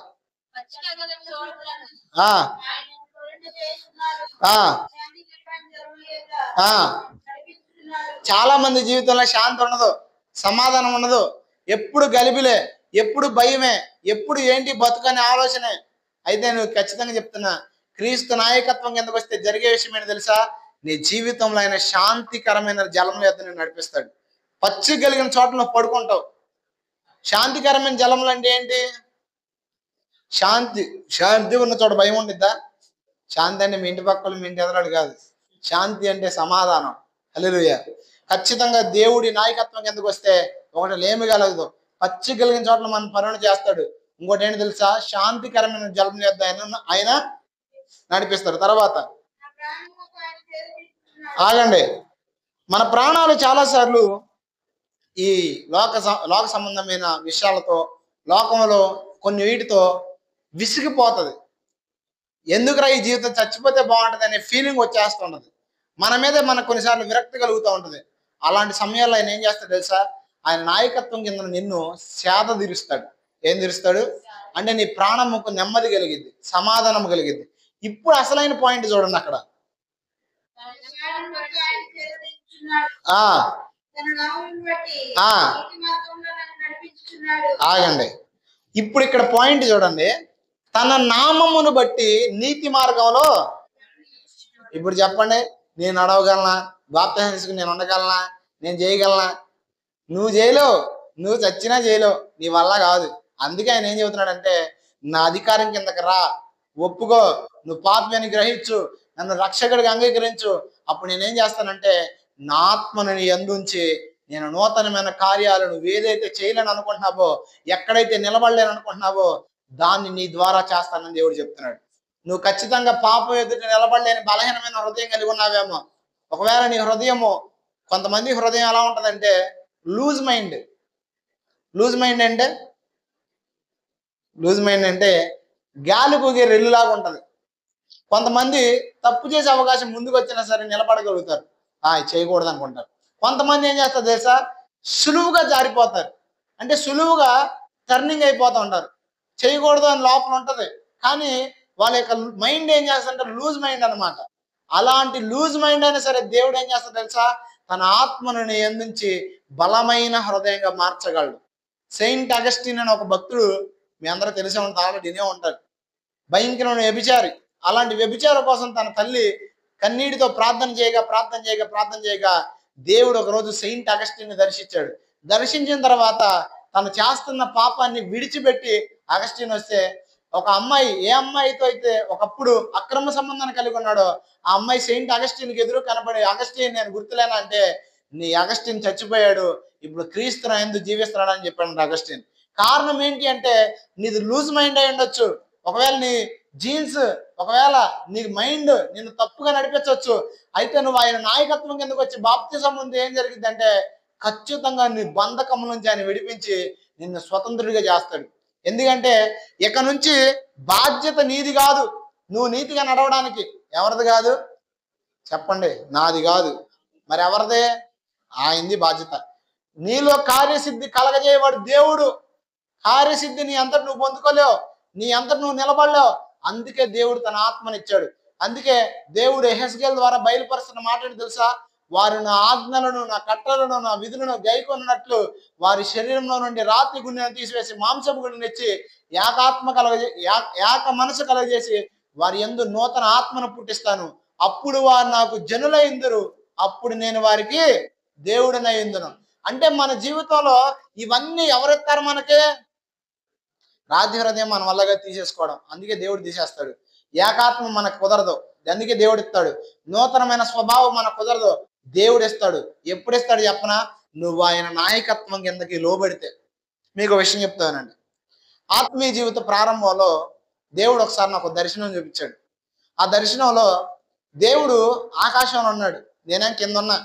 చాలా మంది జీవితంలో శాంతి ఉండదు, సమాధానం ఉండదు, ఎప్పుడు గలిబిలే, ఎప్పుడు భయమే, ఎప్పుడు ఏంటి బతుకనే ఆలోచనే. అయితే నువ్వు ఖచ్చితంగా చెప్తున్నా, క్రీస్తు నాయకత్వం కిందకు వస్తే జరిగే విషయం ఏంటి తెలుసా, నీ జీవితంలో ఆయన శాంతికరమైన జలం యొక్క నేను నడిపిస్తాడు. పచ్చి కలిగిన చోట నువ్వు పడుకుంటావు. శాంతికరమైన జలములు అంటే ఏంటి, శాంతి. శాంతి ఉన్న చోట భయం ఉండిద్దా? శాంతి అంటే మీ ఇంటి పక్కలు మీ ఇంటి ఎదరాడు కాదు. శాంతి అంటే సమాధానం. హల్లెలూయా. ఖచ్చితంగా దేవుడి నాయకత్వం కిందకు వస్తే ఒకటి లేమి కలగదు, పచ్చి కలిగిన చోట్ల మన పనులు చేస్తాడు. ఇంకోటి ఏంటి తెలుసా? శాంతికరమైన జలం చేద్ద ఆయన నడిపిస్తాడు. తర్వాత ఆగండి, మన ప్రాణాలు చాలాసార్లు ఈ లోక సంబంధమైన విషయాలతో, లోకంలో కొన్ని వీటితో విసిగిపోతుంది. ఎందుకురా ఈ జీవితం, చచ్చిపోతే బాగుంటుంది అనే ఫీలింగ్ వచ్చేస్తుంటది. మన మీదే మనకు కొన్నిసార్లు విరక్తి కలుగుతూ ఉంటుంది. అలాంటి సమయాల్లో ఆయన ఏం చేస్తాడు తెలుసా? ఆయన నాయకత్వం కింద నిన్ను సేద తీరుస్తాడు. ఏం తీరుస్తాడు అంటే నీ ప్రాణముకు నెమ్మది కలిగిద్ది, సమాధానం కలిగిద్ది. ఇప్పుడు అసలైన పాయింట్ చూడండి అక్కడ. ఆగండి, ఇప్పుడు ఇక్కడ పాయింట్ చూడండి. తన నామమును బట్టి నీతి మార్గంలో. ఇప్పుడు చెప్పండి, నేను నడవగలనా? బాప్తిసం తీసుకుని నేను ఉండగలనా? నేను చేయగలనా? నువ్వు చేయలేవు, నువ్వు చచ్చినా చేయలేవు, నీ వల్ల కాదు. అందుకే ఆయన ఏం చెబుతున్నాడంటే, నా అధికారం కిందకి రా, ఒప్పుకో, నువ్వు పాపని గ్రహించు, నన్ను రక్షకుడిగా అంగీకరించు. అప్పుడు నేనేం చేస్తానంటే నా ఆత్మను నీ యందుంచి నేను నూతనమైన కార్యాలు నువ్వు ఏదైతే చేయలేని అనుకుంటున్నావో, ఎక్కడైతే నిలబడలేని అనుకుంటున్నావో దాన్ని నీ ద్వారా చేస్తానని దేవుడు చెప్తున్నాడు. నువ్వు ఖచ్చితంగా పాపం ఎదుట నిలబడలేని బలహీనమైన హృదయం కలిగి ఉన్నావేమో. ఒకవేళ నీ హృదయము, కొంతమంది హృదయం ఎలా ఉంటుందంటే లూజ్ మైండ్. లూజ్ మైండ్ అంటే లూజ్ మైండ్ అంటే గాలి కూగే రెల్లులాగా ఉంటుంది. కొంతమంది తప్పు చేసే అవకాశం ముందుకు వచ్చినా సరే నిలబడగలుగుతారు, చేయకూడదు అనుకుంటారు. కొంతమంది ఏం చేస్తారు తెలుసా? సులువుగా జారిపోతారు, అంటే సులువుగా టర్నింగ్ అయిపోతూ ఉంటారు. చేయకూడదు అని లోపల ఉంటుంది, కానీ వాళ్ళ యొక్క మైండ్ ఏం చేస్తారంటే లూజ్ మైండ్ అనమాట. అలాంటి లూజ్ మైండ్ అయినా సరే దేవుడు ఏం చేస్తాడు తెలుసా? తన ఆత్మను నీ యందుంచి బలమైన హృదయంగా మార్చగలడు. సెయింట్ అగస్టిన్ అని ఒక భక్తుడు, మీ అందరూ తెలిసే ఉంటారు, ఆల్రెడీ వినే ఉంటారు. భయంకరమైన వ్యభిచారి. అలాంటి వ్యభిచారం కోసం తన తల్లి కన్నీటితో ప్రార్థన చేయగా దేవుడు ఒకరోజు సెయింట్ అగస్టిన్ ని దర్శించాడు. దర్శించిన తర్వాత తను చేస్తున్న పాపాన్ని విడిచిపెట్టి అగస్టిన్ వస్తే, ఒక అమ్మాయి, ఏ అమ్మాయితో అయితే ఒకప్పుడు అక్రమ సంబంధాన్ని కలిగి ఉన్నాడో ఆ అమ్మాయి సెయింట్ అగస్టిన్కి ఎదురు కనబడి, అగస్టిన్ నేను గుర్తులేనా అంటే, నీ అగస్టిన్ చచ్చిపోయాడు, ఇప్పుడు క్రీస్తు నా యందు జీవిస్తున్నాడు అని చెప్పాడు అగస్టిన్. కారణం ఏంటి అంటే నీది లూజ్ మైండ్ అయి ఉండొచ్చు. ఒకవేళ నీ జీన్స్, ఒకవేళ నీ మైండ్ నిన్ను తప్పుగా నడిపించవచ్చు. అయితే నువ్వు ఆయన నాయకత్వం కిందకు వచ్చి బాప్తిసం ముందు ఏం జరిగింది అంటే ఖచ్చితంగా నీ బంధకం నుంచి ఆయన విడిపించి నిన్ను స్వతంత్రుడిగా చేస్తాడు. ఎందుకంటే ఇక నుంచి బాధ్యత నీది కాదు. నువ్వు నీతిగా నడవడానికి ఎవరిది కాదు చెప్పండి? నాది కాదు. మరి ఎవరిదే? ఆయనది బాధ్యత. నీలో కార్యసిద్ధి కలగజేయవాడు దేవుడు. కార్యసిద్ధి నీ అంతటి నువ్వు పొందుకోలేవు, నీ అంతటి నువ్వు నిలబడలేవు. అందుకే దేవుడు తన ఆత్మనిచ్చాడు. అందుకే దేవుడు యెహెజ్కేలు ద్వారా బయలుపరుస్తున్న మాట ఏంటి తెలుసా? వారు నా ఆజ్ఞలను, నా కట్టలను, నా విధులను గైకొన్నట్లు వారి శరీరంలో నుండి రాతి గుండెను తీసివేసి మాంసపు గుండెను ఇచ్చి ఏక మనసు కలగజేసి వారి యందు నూతన ఆత్మను పుట్టిస్తాను. అప్పుడు వారు నాకు జనులైందురు, అప్పుడు నేను వారికి దేవుడినైందును. అంటే మన జీవితంలో ఇవన్నీ ఎవరెత్తారు? మనకే రాతి హృదయం మన వల్లగా తీసేసుకోవడం. అందుకే దేవుడు తీసేస్తాడు. ఏకాత్మ మనకు కుదరదు, అందుకే దేవుడు ఇస్తాడు. నూతనమైన స్వభావం మనకు కుదరదు, దేవుడు ఇస్తాడు. ఎప్పుడు ఇస్తాడు చెప్పనా? నువ్వు ఆయన నాయకత్వం కిందకి లోబడితే. మీకు విషయం చెప్తానండి. ఆత్మీయ జీవిత ప్రారంభంలో దేవుడు ఒకసారి నాకు దర్శనం చూపించాడు. ఆ దర్శనంలో దేవుడు ఆకాశంలో ఉన్నాడు, నేనేం కింద ఉన్నా.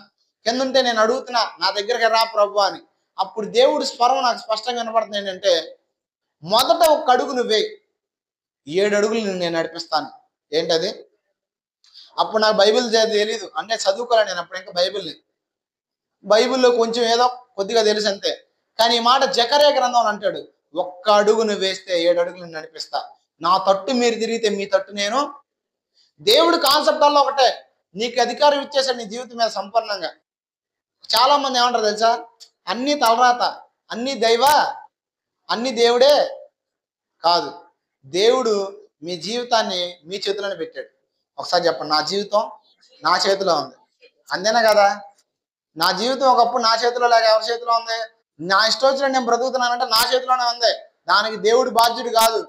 కింద ఉంటే నేను అడుగుతున్నా, నా దగ్గరికి రా ప్రభు అని. అప్పుడు దేవుడు స్వరం నాకు స్పష్టంగా వినపడుతుంది ఏంటంటే, మొదట ఒక అడుగు నువ్వే, 7 అడుగులు నేను నడిపిస్తాను. ఏంటది? అప్పుడు నాకు బైబిల్ తెలీదు, అంటే చదువుకోలే నేను అప్పుడు ఇంకా బైబిల్లో కొంచెం ఏదో కొద్దిగా తెలుసు అంతే. కానీ ఈ మాట జకర్యా గ్రంథంలో అంటాడు, ఒక్క అడుగు నువ్వు వేస్తే 7 అడుగులు నడిపిస్తా. నా తట్టు మీరు తిరిగితే మీ తట్టు నేను. దేవుడు కాన్సెప్ట్ అలా ఒకటే, నీకు అధికారం ఇచ్చేసాడు నీ జీవితం మీద సంపూర్ణంగా. చాలా మంది ఏమంటారు తెలుసా? అన్ని తలరాత, అన్ని అన్ని దేవుడే కాదు. దేవుడు మీ జీవితాన్ని మీ చేతిలోనే పెట్టాడు. ఒకసారి చెప్పండి, నా జీవితం నా చేతిలో ఉంది. అంతేనా కదా? నా జీవితం ఒకప్పుడు నా చేతిలో లేక ఎవరి చేతిలో ఉంది? నా ఇష్టం వచ్చినట్టు నేను బ్రతుకుతున్నానంటే నా చేతిలోనే ఉంది. దానికి దేవుడు బాధ్యుడు కాదు.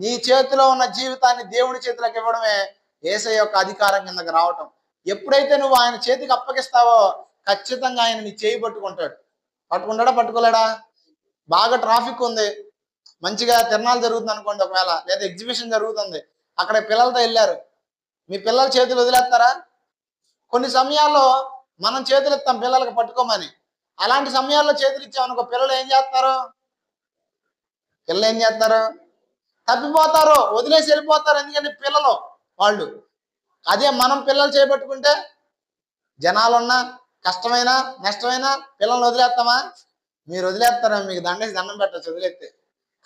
నీ చేతిలో ఉన్న జీవితాన్ని దేవుని చేతిలోకి ఇవ్వడమే యేసయ్య యొక్క అధికారం కిందకి రావటం. ఎప్పుడైతే నువ్వు ఆయన చేతికి అప్పగిస్తావో ఖచ్చితంగా ఆయన నీ చేయి పట్టుకుంటాడు. పట్టుకుంటాడా పట్టుకోలేడా? బాగా ట్రాఫిక్ ఉంది, మంచిగా తిరణాలు జరుగుతుంది అనుకోండి ఒకవేళ, లేదా ఎగ్జిబిషన్ జరుగుతుంది, అక్కడ పిల్లలతో వెళ్ళారు, మీ పిల్లల చేతులు వదిలేస్తారా? కొన్ని సమయాల్లో మనం చేతులు ఇస్తాం పిల్లలకి పట్టుకోమని. అలాంటి సమయాల్లో చేతులు ఇచ్చామనుకో పిల్లలు ఏం చేస్తారు? పిల్లలు ఏం చేస్తారు? తప్పిపోతారు, వదిలేసి వెళ్ళిపోతారు. ఎందుకంటే పిల్లలు వాళ్ళు. అదే మనం పిల్లలు చేపట్టుకుంటే జనాలున్నా కష్టమైనా నష్టమైనా పిల్లల్ని వదిలేస్తామా? మీరు వదిలేస్తారా? మీకు దండేసి దండం పెట్టచ్చు వదిలేస్తే.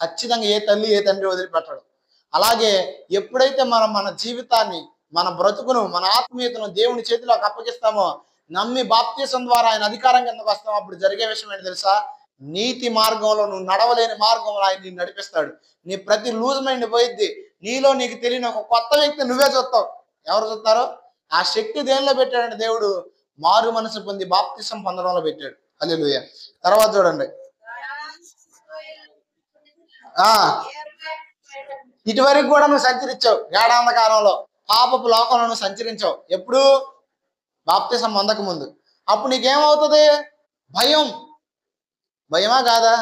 ఖచ్చితంగా ఏ తల్లి ఏ తండ్రి వదిలిపెట్టడు. అలాగే ఎప్పుడైతే మనం మన జీవితాన్ని, మన బ్రతుకును, మన ఆత్మీయతను దేవుని చేతిలోకి అప్పగిస్తామో, నమ్మి బాప్తీసం ద్వారా ఆయన అధికారం కిందకు వస్తామో, అప్పుడు జరిగే విషయం ఏంటి తెలుసా? నీతి మార్గంలో నువ్వు నడవలేని మార్గంలో ఆయన నిన్ను నడిపిస్తాడు. నీ ప్రతి లూజ్ మైండ్ పోయిద్ది. నీలో నీకు తెలియని ఒక కొత్త వ్యక్తి నువ్వే చూస్తావు. ఎవరు చూస్తారో? ఆ శక్తి దేనిలో పెట్టాడంటే దేవుడు మారు మనసు పొంది బాప్తిసం పొందడంలో పెట్టాడు. హల్లెలూయా. తర్వాత చూడండి, ఆ ఇటువరకు కూడా నువ్వు సంచరించావు గాఢాంధకారంలో, పాపపు లోకంలో నువ్వు సంచరించావు. ఎప్పుడు? బాప్తిసం పొందక ముందు. అప్పుడు నీకేమవుతుంది? భయం. భయమా కాదా?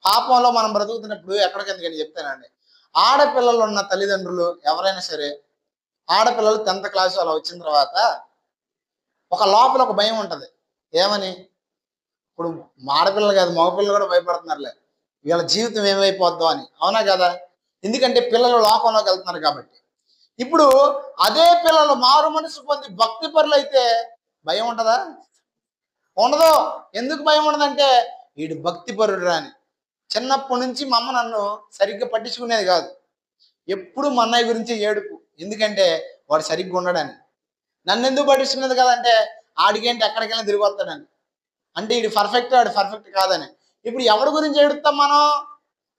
పాపంలో మనం బ్రతుకుతున్నప్పుడు ఎక్కడికెందుకని చెప్తానండి, ఆడపిల్లలు ఉన్న తల్లిదండ్రులు ఎవరైనా సరే, ఆడపిల్లలు 10th క్లాస్ అలా వచ్చిన తర్వాత ఒక లోపల ఒక భయం ఉంటది. ఏమని? ఇప్పుడు ఆడపిల్లలు కాదు, మగపిల్లలు కూడా భయపడుతున్నారులే, వీళ్ళ జీవితం ఏమైపోద్దో అని. అవునా కదా? ఎందుకంటే పిల్లలు లోకంలోకి వెళ్తున్నారు కాబట్టి. ఇప్పుడు అదే పిల్లలు మారు మనసు పొంది భక్తి పరులు అయితే భయం ఉంటదా? ఉండదు. ఎందుకు భయం ఉండదంటే వీడు భక్తి పరుడు అని. చిన్నప్పటి నుంచి మా అమ్మ నన్ను సరిగ్గా పట్టించుకునేది కాదు. ఎప్పుడు మా అన్నయ్య గురించి ఏడుపు. ఎందుకంటే వాడు సరిగ్గా ఉండడని. నన్ను ఎందుకు పట్టించుకునేది కదంటే ఆడికేంటి ఎక్కడికైనా తిరిగి వస్తాడని. అంటే వీడు పర్ఫెక్ట్, వాడు పర్ఫెక్ట్ కాదని. ఇప్పుడు ఎవరి గురించి ఏడుస్తాం మనం?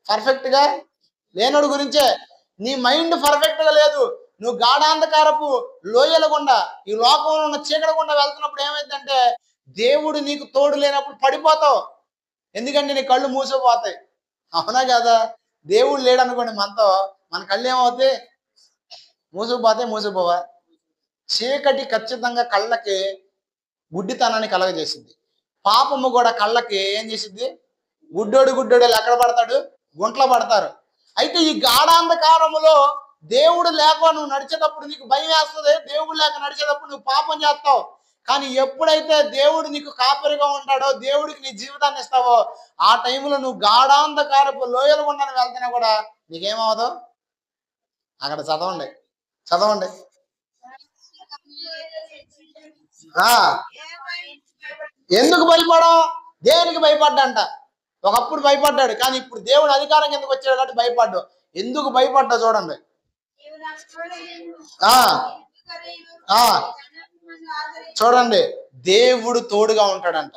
పర్ఫెక్ట్గా లేనోడు గురించే. నీ మైండ్ పర్ఫెక్ట్గా లేదు. నువ్వు గాఢాంధకారపు లోయల గుండా, ఈ లోకంలో ఉన్న చీకటి గుండా వెళ్తున్నప్పుడు ఏమైందంటే దేవుడు నీకు తోడు లేనప్పుడు పడిపోతావు. ఎందుకంటే నీ కళ్ళు మూసిపోతాయి. అవునా కదా? దేవుడు లేడనుకోండి మనతో, మన కళ్ళు ఏమవుతాయి? మూసుకుపోవా? చీకటి ఖచ్చితంగా కళ్ళకి గుడ్డితనాన్ని కలగజేసింది. పాపము కూడా కళ్ళకి ఏం చేసిద్ది? గుడ్డోడు ఎక్కడ పడతాడు? గుంట్లో పడతారు. అయితే ఈ గాఢాంధకారములో దేవుడు లేక నువ్వు నడిచేటప్పుడు నీకు భయం వేస్తుంది. దేవుడు లేక నడిచేటప్పుడు నువ్వు పాపం చేస్తావు. కానీ ఎప్పుడైతే దేవుడు నీకు కాపరిగా ఉంటాడో, దేవుడికి నీ జీవితాన్ని ఇస్తావో, ఆ టైంలో నువ్వు గాఢాంధకారపు లోయలు గుండా వెళ్తున్నా కూడా నీకేమవదు? అక్కడ చదవండి. ఎందుకు భయపడం? దేనికి భయపడ్డంట? ఒకప్పుడు భయపడ్డాడు, కానీ ఇప్పుడు దేవుడు అధికారం కిందకు వచ్చాడు కాబట్టి భయపడ్డు. ఎందుకు భయపడ్డా చూడండి. చూడండి, దేవుడు తోడుగా ఉంటాడంట.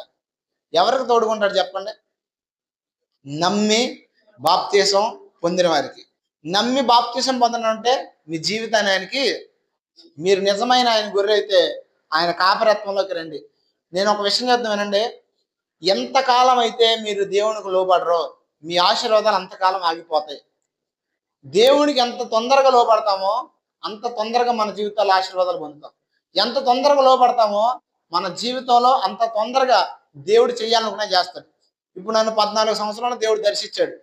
ఎవరికి తోడుగా ఉంటాడు చెప్పండి? నమ్మి బాప్తీసం పొందిన వారికి. నమ్మి బాప్తీసం పొందడం అంటే మీ జీవితాన్ని ఆయనకి, మీరు నిజమైన ఆయన గొర్రె అయితే ఆయన కాపరత్వంలోకి రండి. నేను ఒక విషయం చెప్తాను వినండి. ఎంతకాలం అయితే మీరు దేవునికి లోబడరో మీ ఆశీర్వాదాలు అంతకాలం ఆగిపోతాయి. దేవునికి ఎంత తొందరగా లోబడతామో అంత తొందరగా మన జీవితాల్లో ఆశీర్వాదాలు పొందుతాం. ఎంత తొందరగా లోబడతామో మన జీవితంలో అంత తొందరగా దేవుడు చేయాలనుకునే చేస్తాడు. ఇప్పుడు నన్ను 14 సంవత్సరాలు దేవుడు దర్శించాడు.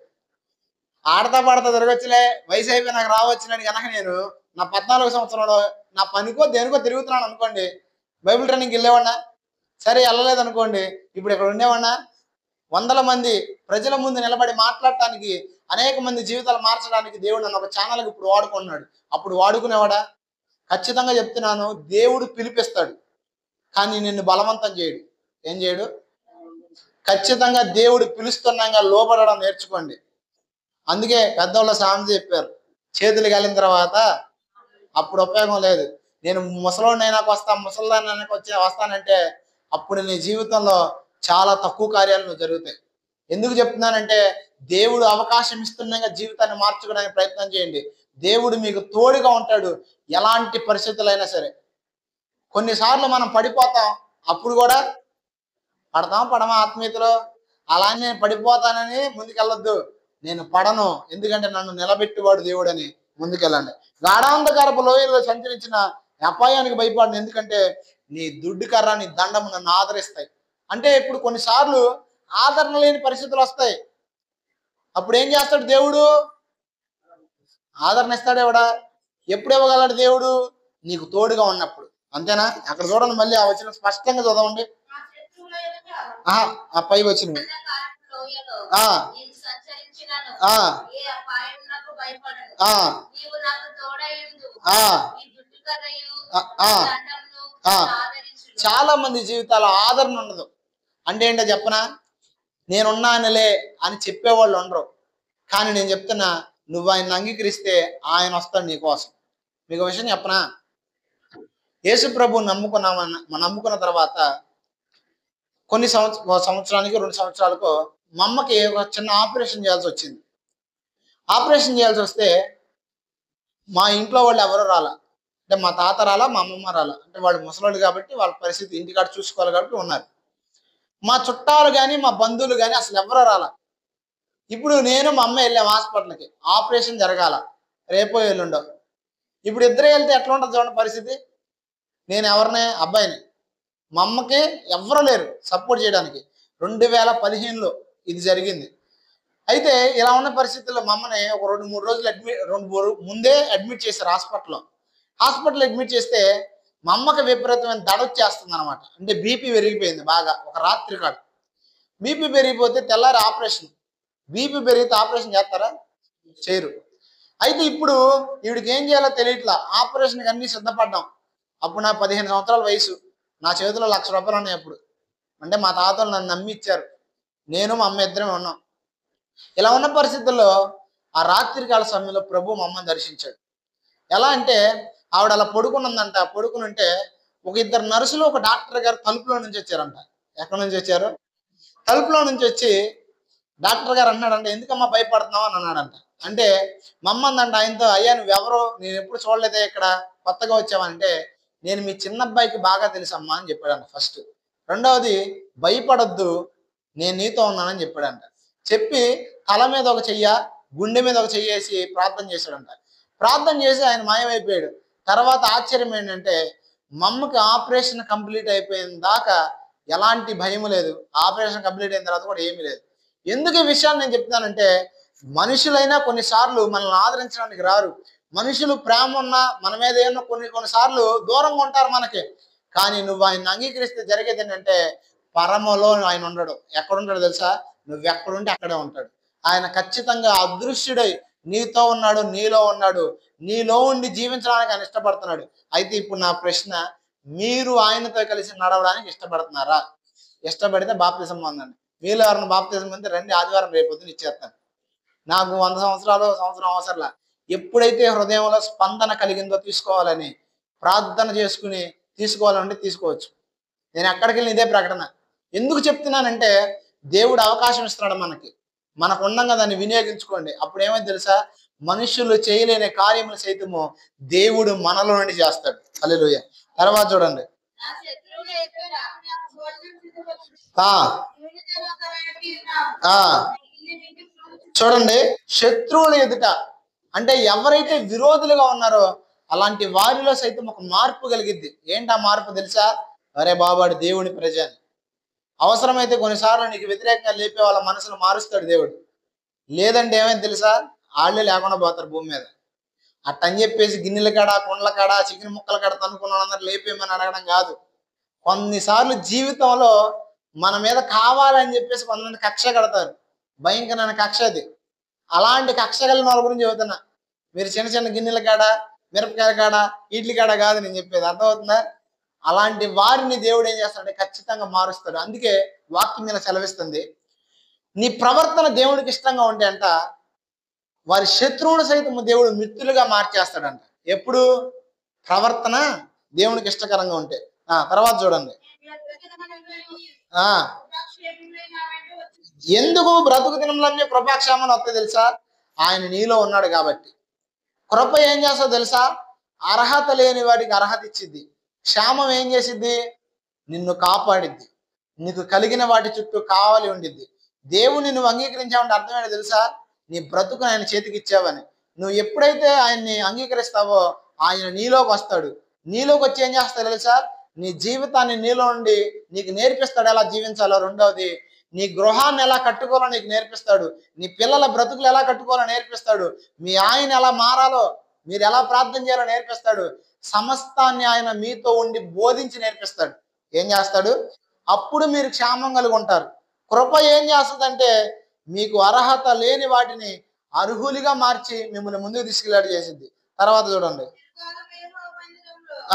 ఆడతా పాడతా తిరగచ్చులే, వయసు అయిపోయి నాకు రావచ్చునని కనుక నేను నా 14 సంవత్సరంలో నా పనికో దేనికో తిరుగుతున్నాను అనుకోండి, బైబిల్ ట్రైనింగ్కి వెళ్ళేవాడినా? సరే వెళ్ళలేదు అనుకోండి, ఇప్పుడు ఇక్కడ ఉండేవాడినా? వందల మంది ప్రజల ముందు నిలబడి మాట్లాడటానికి, అనేక మంది జీవితాలు మార్చడానికి దేవుడు నన్ను ఒక ఛానల్కి ఇప్పుడు వాడుకున్నాడు. అప్పుడు వాడుకునేవాడా? ఖచ్చితంగా చెప్తున్నాను, దేవుడు పిలిపిస్తాడు కానీ నిన్ను బలవంతం చేయడు. ఏం చేయడు? ఖచ్చితంగా దేవుడు పిలుస్తున్నాగా లోబడడం నేర్చుకోండి. అందుకే పెద్దవాళ్ళ సామెత చెప్పారు, చేతులు కాలిన తర్వాత అప్పుడు ఉపయోగం లేదు. నేను ముసలోడినైనాకు ముసలిదాన్నైనాకు వస్తానంటే అప్పుడు నీ జీవితంలో చాలా తక్కువ కార్యాలు జరుగుతాయి. ఎందుకు చెప్తున్నానంటే దేవుడు అవకాశం ఇస్తున్నాగా జీవితాన్ని మార్చుకోవడానికి ప్రయత్నం చేయండి. దేవుడు మీకు తోడుగా ఉంటాడు ఎలాంటి పరిస్థితులైనా సరే. కొన్నిసార్లు మనం పడిపోతాం, అప్పుడు కూడా పడమా ఆత్మీయతలో. అలానే నేను పడిపోతానని ముందుకెళ్ళొద్దు. నేను పడను, ఎందుకంటే నన్ను నిలబెట్టువాడు దేవుడని ముందుకెళ్ళండి. గాఢాంధకారపు లోయలో సంచరించిన అపాయానికి భయపడను, ఎందుకంటే నీ దుడ్డు కర్ర నీ దండము నన్ను ఆదరిస్తాయి. అంటే ఇప్పుడు కొన్నిసార్లు ఆదరణ లేని పరిస్థితులు వస్తాయి. అప్పుడు ఏం చేస్తాడు దేవుడు? ఆదరణ ఇస్తాడు. ఎవడా? ఎప్పుడు ఇవ్వగలడు దేవుడు? నీకు తోడుగా ఉన్నప్పుడు. అంతేనా? అక్కడ చూడండి, మళ్ళీ ఆ వచనం స్పష్టంగా చదవండి. ఆ పై వచనం. చాలా మంది జీవితాల ఆదరణ ఉండదు. అంటే ఏంటో చెప్పనా? నేనున్నానులే అని చెప్పేవాళ్ళు ఉండరు. కానీ నేను చెప్తున్నా, నువ్వు ఆయన అంగీకరిస్తే ఆయన వస్తాడు నీ కోసం. మీకు విషయం చెప్పనా? యేసు ప్రభు నమ్ముకున్న తర్వాత కొన్ని సంవత్సరానికి 2 సంవత్సరాలకు మా అమ్మకి ఒక చిన్న ఆపరేషన్ చేయాల్సి వచ్చింది. ఆపరేషన్ చేయాల్సి వస్తే మా ఇంట్లో వాళ్ళు ఎవరు రాలా. అంటే మా తాత రాలా, మా అమ్మమ్మ రాలా. అంటే వాళ్ళు ముసలోళ్ళు కాబట్టి వాళ్ళ పరిస్థితి ఇంటికాడ చూసుకోవాలి కాబట్టి ఉన్నారు. మా చుట్టాలు కానీ మా బంధువులు కానీ అసలు ఎవరో రాలా. ఇప్పుడు నేను మా అమ్మ వెళ్ళాం హాస్పిటల్కి. ఆపరేషన్ జరగాల రేపో ఎల్లుండో. ఇప్పుడు ఇద్దరే వెళ్తే ఎట్లా ఉంటుంది చూడండి పరిస్థితి. నేను ఎవరిని? అబ్బాయిని. మా అమ్మకి ఎవరు లేరు సపోర్ట్ చేయడానికి. 2015లో ఇది జరిగింది. అయితే ఇలా ఉన్న పరిస్థితుల్లో మా అమ్మని ఒక 2-3 రోజులు ముందే అడ్మిట్ చేశారు హాస్పిటల్లో. అడ్మిట్ చేస్తే మా అమ్మకి విపరీతమైన దడొచ్చేస్తుంది అనమాట. అంటే బీపీ పెరిగిపోయింది బాగా. ఒక రాత్రి కాదు. బీపీ పెరిగిపోతే తెల్లారి ఆపరేషన్. బీపీ పెరిగితే ఆపరేషన్ చేస్తారా? చేయరు. అయితే ఇప్పుడు ఈవిడికి ఏం చేయాలో తెలియట్లా. ఆపరేషన్కి అన్ని సిద్ధపడ్డాం. అప్పుడు నా 15 సంవత్సరాల వయసు. నా చేతిలో ₹1,00,000 ఉన్నాయి అప్పుడు. అంటే మా తాతలు నన్ను నమ్మి ఇచ్చారు. నేను మా అమ్మ ఇద్దరమే ఉన్నాం. ఇలా ఉన్న పరిస్థితుల్లో ఆ రాత్రికాల సమయంలో ప్రభు మా అమ్మని దర్శించాడు. ఎలా అంటే ఆవిడ అలా పడుకున్నందంట. పడుకుని ఉంటే ఒక ఇద్దరు నర్సులు, ఒక డాక్టర్ గారు తలుపులో నుంచి వచ్చారంట. ఎక్కడి నుంచి వచ్చారు? తలుపులో నుంచి వచ్చి డాక్టర్ గారు అన్నాడంట, ఎందుకమ్మా భయపడుతున్నావు అని అన్నాడంట. అంటే మా అమ్మ అందంట ఆయనతో, అయ్యా నువ్వెవరో, నేను ఎప్పుడు చూడలేదే, ఇక్కడ కొత్తగా వచ్చావంటే, నేను మీ చిన్న అబ్బాయికి బాగా తెలుసమ్మా అని చెప్పాడంట ఫస్ట్. రెండవది, భయపడొద్దు, నేను నీతో ఉన్నానని చెప్పాడంట. చెప్పి తల మీద ఒక చెయ్య, గుండె మీద ఒక చెయ్యేసి ప్రార్థన చేశాడంట. ప్రార్థన చేసి ఆయన మాయమైపోయాడు. తర్వాత ఆశ్చర్యం ఏంటంటే మా అమ్మకి ఆపరేషన్ కంప్లీట్ అయిపోయిన దాకా ఎలాంటి భయం లేదు. ఆపరేషన్ కంప్లీట్ అయిన తర్వాత కూడా ఏమీ లేదు. ఎందుకు ఈ విషయాన్ని నేను చెప్తున్నానంటే, మనుషులైనా కొన్నిసార్లు మనల్ని ఆదరించడానికి రారు. మనుషులు ప్రేమ ఉన్నా మన మీద ఏమన్నా కొన్నిసార్లు దూరంగా ఉంటారు మనకి. కానీ నువ్వు ఆయన అంగీకరిస్తే జరిగేది ఏంటంటే, పరమలో ఆయన ఉండడు. ఎక్కడుంటాడు తెలుసా? నువ్వు ఎక్కడుంటే అక్కడే ఉంటాడు. ఆయన ఖచ్చితంగా అదృశ్యుడై నీతో ఉన్నాడు, నీలో ఉన్నాడు. నీలో ఉండి జీవించడానికి ఆయన ఇష్టపడుతున్నాడు. అయితే ఇప్పుడు నా ప్రశ్న, మీరు ఆయనతో కలిసి నడవడానికి ఇష్టపడుతున్నారా? ఇష్టపడితే బాప్తిసం పొందండి. మీలో ఎవరైనా బాప్తిసం పొందితే రండి, ఆదివారం రేపొద్దున ఇచ్చేస్తాను. నాకు 100 సంవత్సరాలు, సంవత్సరం అవసరంలా. ఎప్పుడైతే హృదయంలో స్పందన కలిగిందో తీసుకోవాలని ప్రార్థన చేసుకుని తీసుకోవాలంటే తీసుకోవచ్చు. నేను ఎక్కడికి వెళ్ళిన ఇదే ప్రకటన. ఎందుకు చెప్తున్నానంటే, దేవుడు అవకాశం ఇస్తున్నాడు మనకి. మనకు ఉండగా దాన్ని వినియోగించుకోండి. అప్పుడు ఏమైంది తెలుసా? మనుషులు చేయలేని కార్యములు సైతము దేవుడు మనలో నుండి చేస్తాడు. హల్లెలూయా. తర్వాత చూడండి. చూడండి, శత్రువుల ఎదుట, అంటే ఎవరైతే విరోధులుగా ఉన్నారో అలాంటి వారిలో సైతం ఒక మార్పు కలిగిద్ది. ఏంటా మార్పు తెలుసా? అరే బాబాడు దేవుని ప్రజని. అవసరమైతే కొన్నిసార్లు నీకు వ్యతిరేకంగా లేపే వాళ్ళ మనసును మారుస్తాడు దేవుడు. లేదంటే ఏమైంది తెలుసా? వాళ్ళే లేకుండా పోతారు భూమి మీద. అట్టని చెప్పేసి గిన్నెల కాడ, కుండల కాడ, చికెన్ ముక్కల కాడ తనుకున్న వాళ్ళందరూ లేపేయమని అడగడం కాదు. కొన్నిసార్లు జీవితంలో మన మీద కావాలని చెప్పేసి కొంతమంది కక్ష కడతారు. భయంకరమైన కక్ష అది. అలాంటి కక్ష కలిగిన వాళ్ళ గురించి చెబుతున్నా. మీరు చిన్న చిన్న గిన్నెల కాడ, మిరపకాయల కాడ, ఇడ్లీ కాడ కాదు నేను చెప్పేది, అర్థమవుతుందా? అలాంటి వారిని దేవుడు ఏం చేస్తాడంటే ఖచ్చితంగా మారుస్తాడు. అందుకే వాక్యం మీద సెలవిస్తుంది, నీ ప్రవర్తన దేవుడికి ఇష్టంగా ఉంటే అంట వారి శత్రువులు సైతం దేవుడు మిత్రులుగా మార్చేస్తాడంట. ఎప్పుడు? ప్రవర్తన దేవునికి ఇష్టకరంగా ఉంటే. తర్వాత చూడండి. ఎందుకు బ్రతుకు దినంలోనే కృపాక్షేమం వస్తాయి తెలుసా? ఆయన నీలో ఉన్నాడు కాబట్టి. కృప ఏం చేస్తా తెలుసా? అర్హత లేని వాడికి అర్హత ఇచ్చిద్ది. క్షేమం ఏం చేసిద్ది? నిన్ను కాపాడిద్ది. నీకు కలిగిన వాటి చుట్టూ కావాలి ఉండిద్ది. దేవుని నువ్వు అంగీకరించావంటే అర్థమేంటి తెలుసా? నీ బ్రతుకు ఆయన చేతికి ఇచ్చావని. నువ్వు ఎప్పుడైతే ఆయన్ని అంగీకరిస్తావో ఆయన నీలోకి వస్తాడు. నీలోకి వచ్చి ఏం చేస్తాడు తెలుసా? నీ జీవితాన్ని నీలో ఉండి నీకు నేర్పిస్తాడు ఎలా జీవించాలో. రెండవది, నీ గృహాన్ని ఎలా కట్టుకోవాలో నీకు నేర్పిస్తాడు. నీ పిల్లల బ్రతుకులు ఎలా కట్టుకోవాలో నేర్పిస్తాడు. మీ ఆయన ఎలా మారాలో, మీరు ఎలా ప్రార్థన చేయాలో నేర్పిస్తాడు. సమస్తాన్ని ఆయన మీతో ఉండి బోధించి నేర్పిస్తాడు. ఏం చేస్తాడు? అప్పుడు మీరు క్షేమం కలిగి ఉంటారు. కృప ఏం చేస్తుందంటే మీకు అర్హత లేని వాటిని అర్హులుగా మార్చి మిమ్మల్ని ముందుకు తీసుకెళ్ళాడు చేసింది. తర్వాత చూడండి.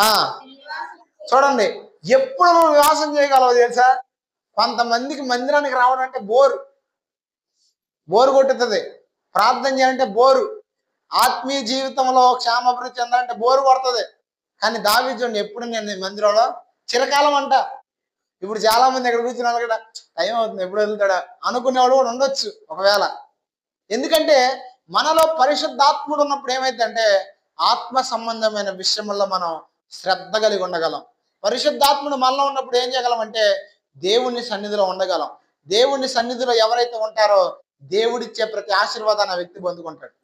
ఆ చూడండి, ఎప్పుడు నువ్వు నివాసం చేయగలవు తెలుసా? కొంతమందికి మందిరానికి రావడం అంటే బోరు కొట్టుతుంది. ప్రార్థన చేయాలంటే బోరు. ఆత్మీయ జీవితంలో క్షేమాభివృద్ధి చెందాలంటే బోరు కొడుతుంది. కానీ దావీదు చూడండి, ఎప్పుడు నేను మందిరంలో చిరకాలం అంట. ఇప్పుడు చాలా మంది ఎక్కడ కూర్చున్నారు కదా, టైం అవుతుంది ఎప్పుడు వెళ్తాడా అనుకునేవాడు కూడా ఉండొచ్చు ఒకవేళ. ఎందుకంటే మనలో పరిశుద్ధాత్ముడు ఉన్నప్పుడు ఏమైందంటే ఆత్మ సంబంధమైన విషయంలో మనం శ్రద్ధ కలిగి ఉండగలం. పరిశుద్ధాత్ముడు మనలో ఉన్నప్పుడు ఏం చేయగలం అంటే దేవుని సన్నిధిలో ఉండగలం. దేవుని సన్నిధిలో ఎవరైతే ఉంటారో దేవుడిచ్చే ప్రతి ఆశీర్వాదాన్ని ఆ వ్యక్తి పొందుకుంటాడు.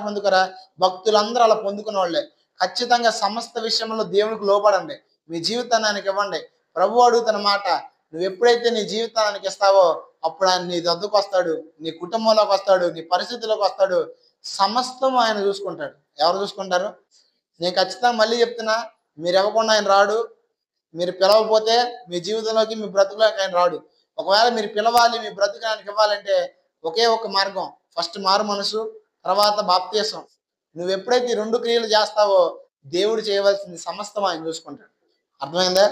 పొందుకోరా? భక్తులందరూ అలా పొందుకున్న వాళ్ళే. ఖచ్చితంగా సమస్త విషయంలో దేవునికి లోపడండి. మీ జీవితాన్ని ఆయనకి ఇవ్వండి. ప్రభు అడుగుతున్న మాట, నువ్వు ఎప్పుడైతే నీ జీవితానికి ఇస్తావో అప్పుడు ఆయన నీ వద్దకు వస్తాడు, నీ కుటుంబంలోకి వస్తాడు, నీ పరిస్థితిలోకి వస్తాడు. సమస్తం ఆయన చూసుకుంటాడు. ఎవరు చూసుకుంటారు? నేను ఖచ్చితంగా మళ్ళీ చెప్తున్నా, మీరు ఇవ్వకుండా ఆయన రాడు. మీరు పిలవకపోతే మీ జీవితంలోకి, మీ బ్రతుకులోకి ఆయన రాడు. ఒకవేళ మీరు పిలవాలి, మీ బ్రతుకు ఆయనకి ఇవ్వాలంటే ఒకే ఒక మార్గం. ఫస్ట్ మారు మనసు, తర్వాత బాప్తీసం. నువ్వు ఎప్పుడైతే ఈ రెండు క్రియలు చేస్తావో దేవుడు చేయవలసింది సమస్తం ఆయన చూసుకుంటాడు. అర్థమైందా?